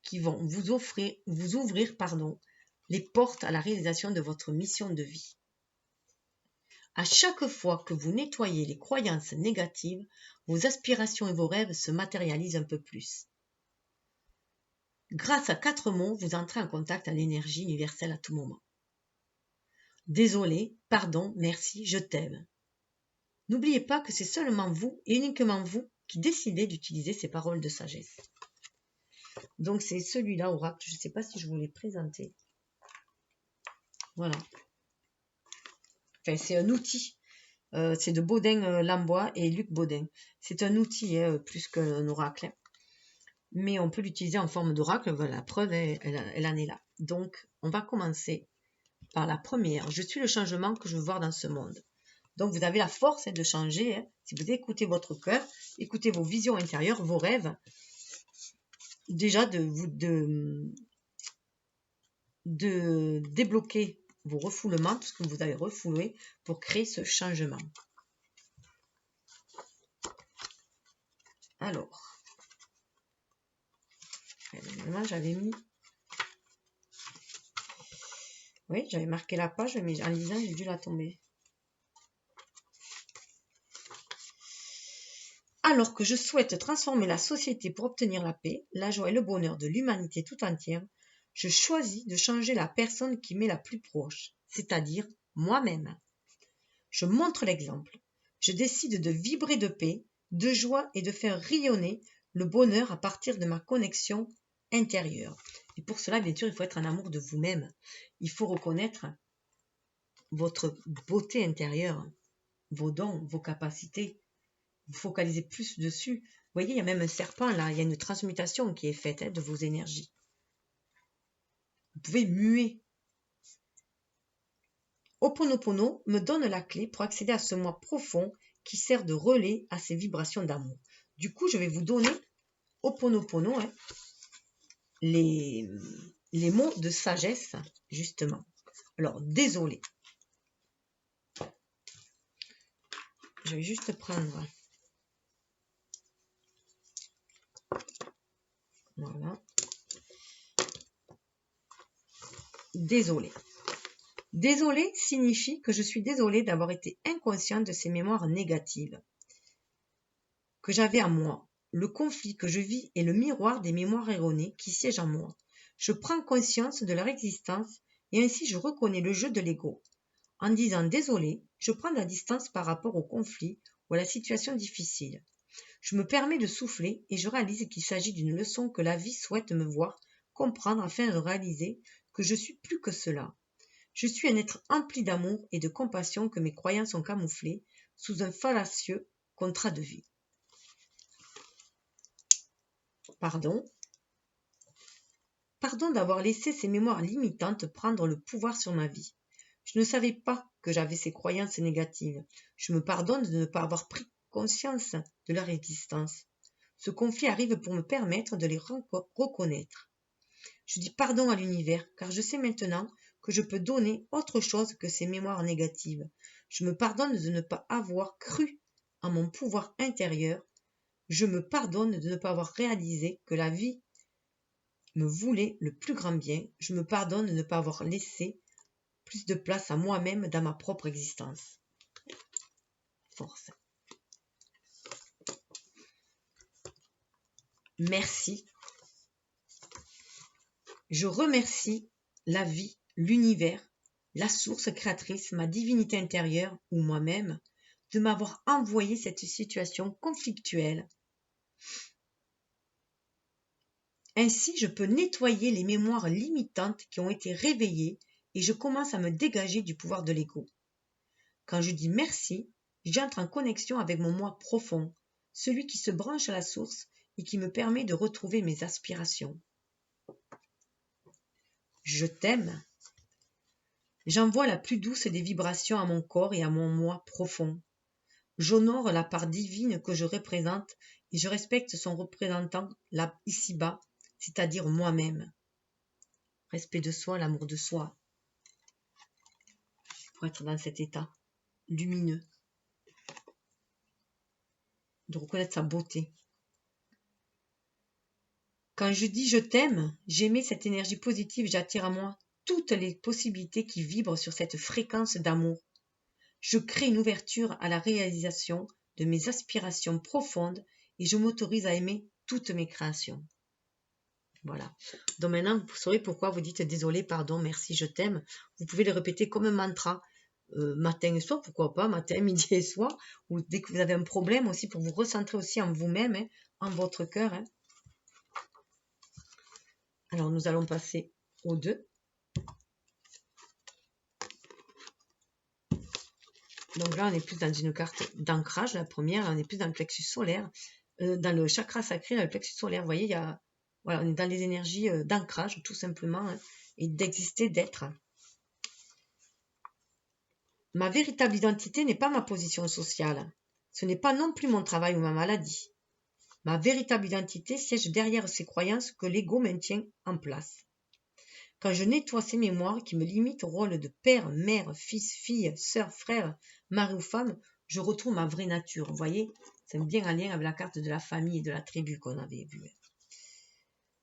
[SPEAKER 1] qui vont vous ouvrir les portes à la réalisation de votre mission de vie. À chaque fois que vous nettoyez les croyances négatives, vos aspirations et vos rêves se matérialisent un peu plus. Grâce à 4 mots, vous entrez en contact à l'énergie universelle à tout moment. Désolé, pardon, merci, je t'aime. N'oubliez pas que c'est seulement vous et uniquement vous qui décidez d'utiliser ces paroles de sagesse. Donc c'est celui-là, Oracle, je ne sais pas si je vous l'ai présenté. Voilà. Enfin, c'est un outil. C'est de Baudin Lambois et Luc Baudin. C'est un outil plus qu'un oracle. Mais on peut l'utiliser en forme d'oracle. Voilà, la preuve, elle en est là. Donc, on va commencer par la première. Je suis le changement que je veux voir dans ce monde. Donc, vous avez la force de changer. Si vous écoutez votre cœur, écoutez vos visions intérieures, vos rêves, déjà de débloquer vos refoulements, tout ce que vous avez refoulé pour créer ce changement. Alors, évidemment, j'avais mis... Oui, j'avais marqué la page, mais en lisant, j'ai dû la tomber. Alors que je souhaite transformer la société pour obtenir la paix, la joie et le bonheur de l'humanité tout entière, je choisis de changer la personne qui m'est la plus proche, c'est-à-dire moi-même. Je montre l'exemple. Je décide de vibrer de paix, de joie et de faire rayonner le bonheur à partir de ma connexion intérieure. Et pour cela, bien sûr, il faut être en amour de vous-même. Il faut reconnaître votre beauté intérieure, vos dons, vos capacités. Vous focalisez plus dessus. Vous voyez, il y a même un serpent là, il y a une transmutation qui est faite de vos énergies. Vous pouvez muer. Ho'oponopono me donne la clé pour accéder à ce moi profond qui sert de relais à ces vibrations d'amour. Du coup, je vais vous donner Ho'oponopono, les mots de sagesse, justement. Alors, désolé. Je vais juste prendre... Voilà. Désolé. Désolé signifie que je suis désolée d'avoir été inconsciente de ces mémoires négatives que j'avais en moi. Le conflit que je vis est le miroir des mémoires erronées qui siègent en moi. Je prends conscience de leur existence et ainsi je reconnais le jeu de l'ego. En disant désolé, je prends de la distance par rapport au conflit ou à la situation difficile. Je me permets de souffler et je réalise qu'il s'agit d'une leçon que la vie souhaite me voir comprendre afin de réaliser que je suis plus que cela. Je suis un être empli d'amour et de compassion que mes croyances ont camouflé sous un fallacieux contrat de vie. Pardon. Pardon d'avoir laissé ces mémoires limitantes prendre le pouvoir sur ma vie. Je ne savais pas que j'avais ces croyances négatives. Je me pardonne de ne pas avoir pris conscience de leur existence. Ce conflit arrive pour me permettre de les reconnaître. Je dis pardon à l'univers, car je sais maintenant que je peux donner autre chose que ces mémoires négatives. Je me pardonne de ne pas avoir cru en mon pouvoir intérieur. Je me pardonne de ne pas avoir réalisé que la vie me voulait le plus grand bien. Je me pardonne de ne pas avoir laissé plus de place à moi-même dans ma propre existence. Force. Merci. Je remercie la vie, l'univers, la source créatrice, ma divinité intérieure ou moi-même, de m'avoir envoyé cette situation conflictuelle. Ainsi, je peux nettoyer les mémoires limitantes qui ont été réveillées et je commence à me dégager du pouvoir de l'ego. Quand je dis merci, j'entre en connexion avec mon moi profond, celui qui se branche à la source et qui me permet de retrouver mes aspirations. Je t'aime. J'envoie la plus douce des vibrations à mon corps et à mon moi profond. J'honore la part divine que je représente et je respecte son représentant là ici-bas, c'est-à-dire moi-même. Respect de soi, l'amour de soi, pour être dans cet état lumineux, de reconnaître sa beauté. Quand je dis je t'aime, j'émets cette énergie positive, j'attire à moi toutes les possibilités qui vibrent sur cette fréquence d'amour. Je crée une ouverture à la réalisation de mes aspirations profondes et je m'autorise à aimer toutes mes créations. Voilà. Donc maintenant, vous saurez pourquoi vous dites désolé, pardon, merci, je t'aime. Vous pouvez le répéter comme un mantra, matin et soir, pourquoi pas, matin, midi et soir, ou dès que vous avez un problème aussi, pour vous recentrer aussi en vous-même, hein, en votre cœur. Hein. Alors, nous allons passer aux deux. Donc là, on est plus dans une carte d'ancrage, la première, là, on est plus dans le plexus solaire, dans le chakra sacré, dans le plexus solaire. Vous voyez, il y a, voilà, on est dans les énergies d'ancrage, tout simplement, hein, et d'exister, d'être. Ma véritable identité n'est pas ma position sociale. Ce n'est pas non plus mon travail ou ma maladie. Ma véritable identité siège derrière ces croyances que l'ego maintient en place. Quand je nettoie ces mémoires qui me limitent au rôle de père, mère, fils, fille, sœur, frère, mari ou femme, je retrouve ma vraie nature. Vous voyez, c'est bien en lien avec la carte de la famille et de la tribu qu'on avait vue.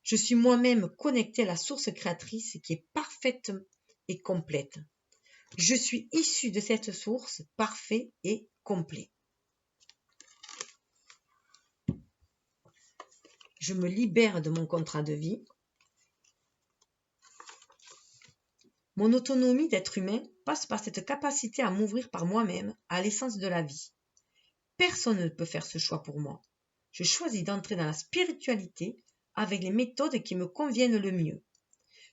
[SPEAKER 1] Je suis moi-même connectée à la source créatrice qui est parfaite et complète. Je suis issu de cette source parfait et complet. Je me libère de mon contrat de vie. Mon autonomie d'être humain passe par cette capacité à m'ouvrir par moi-même à l'essence de la vie. Personne ne peut faire ce choix pour moi. Je choisis d'entrer dans la spiritualité avec les méthodes qui me conviennent le mieux.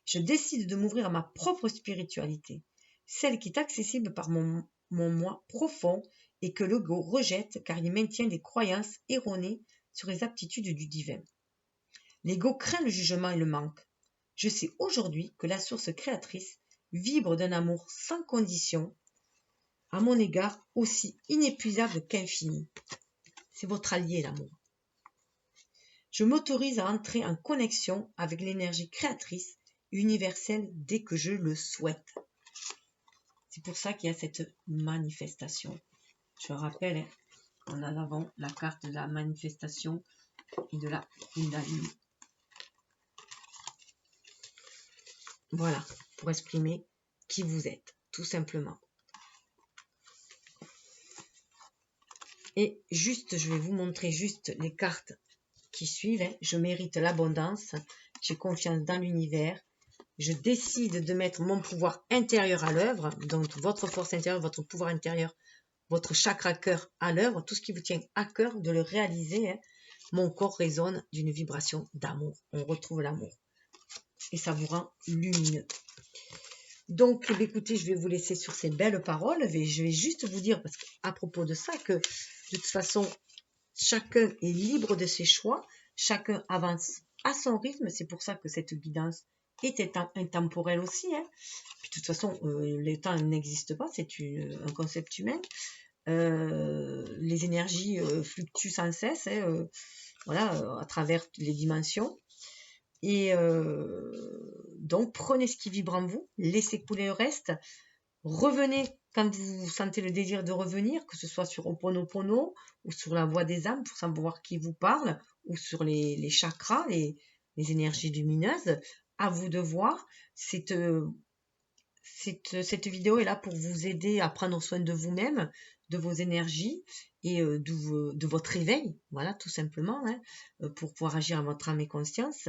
[SPEAKER 1] Je décide de m'ouvrir à ma propre spiritualité, celle qui est accessible par mon moi profond et que l'ego rejette car il maintient des croyances erronées sur les aptitudes du divin. L'ego craint le jugement et le manque. Je sais aujourd'hui que la source créatrice vibre d'un amour sans condition, à mon égard aussi inépuisable qu'infini. C'est votre allié, l'amour. Je m'autorise à entrer en connexion avec l'énergie créatrice universelle dès que je le souhaite. C'est pour ça qu'il y a cette manifestation. Je rappelle, en avant la carte de la manifestation et de la Kundalini. Voilà, pour exprimer qui vous êtes, tout simplement. Et juste, je vais vous montrer juste les cartes qui suivent. Je mérite l'abondance, j'ai confiance dans l'univers. Je décide de mettre mon pouvoir intérieur à l'œuvre, donc votre force intérieure, votre pouvoir intérieur, votre chakra cœur à l'œuvre, tout ce qui vous tient à cœur, de le réaliser. Mon corps résonne d'une vibration d'amour. On retrouve l'amour. Et ça vous rend lumineux. Donc, écoutez, je vais vous laisser sur ces belles paroles. Je vais juste vous dire, parce qu'à propos de ça, que de toute façon, chacun est libre de ses choix. Chacun avance à son rythme. C'est pour ça que cette guidance est intemporelle aussi. Hein. Puis, de toute façon, le temps n'existe pas. C'est un concept humain. Les énergies fluctuent sans cesse. Hein, voilà, à travers les dimensions. Et donc, prenez ce qui vibre en vous, laissez couler le reste, revenez quand vous sentez le désir de revenir, que ce soit sur Ho'oponopono ou sur la voix des âmes pour savoir qui vous parle, ou sur les chakras, les énergies lumineuses, à vous de voir. Cette vidéo est là pour vous aider à prendre soin de vous-même, de vos énergies et de votre éveil, voilà, tout simplement, hein, pour pouvoir agir à votre âme et conscience.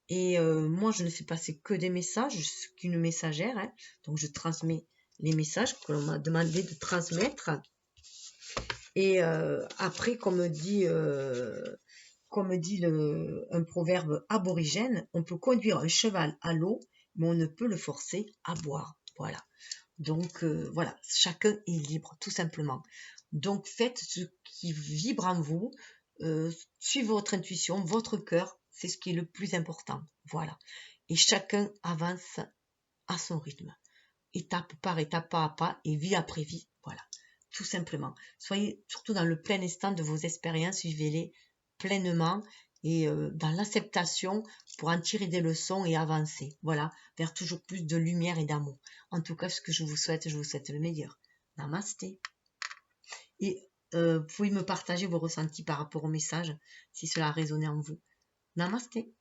[SPEAKER 1] Et moi, je ne fais passer que des messages, je suis qu'une messagère, hein, donc je transmets les messages que l'on m'a demandé de transmettre. Et après, comme dit un proverbe aborigène, on peut conduire un cheval à l'eau, mais on ne peut le forcer à boire. Voilà. Donc voilà, chacun est libre, tout simplement. Donc faites ce qui vibre en vous, suivez votre intuition, votre cœur, c'est ce qui est le plus important. Voilà. Et chacun avance à son rythme. étape par étape, pas à pas, et vie après vie. Voilà, tout simplement. Soyez surtout dans le plein instant de vos expériences, vivez-les pleinement et dans l'acceptation pour en tirer des leçons et avancer. Voilà, vers toujours plus de lumière et d'amour. En tout cas, ce que je vous souhaite le meilleur. Namasté. Et vous pouvez me partager vos ressentis par rapport au message, si cela a résonné en vous. Namasté.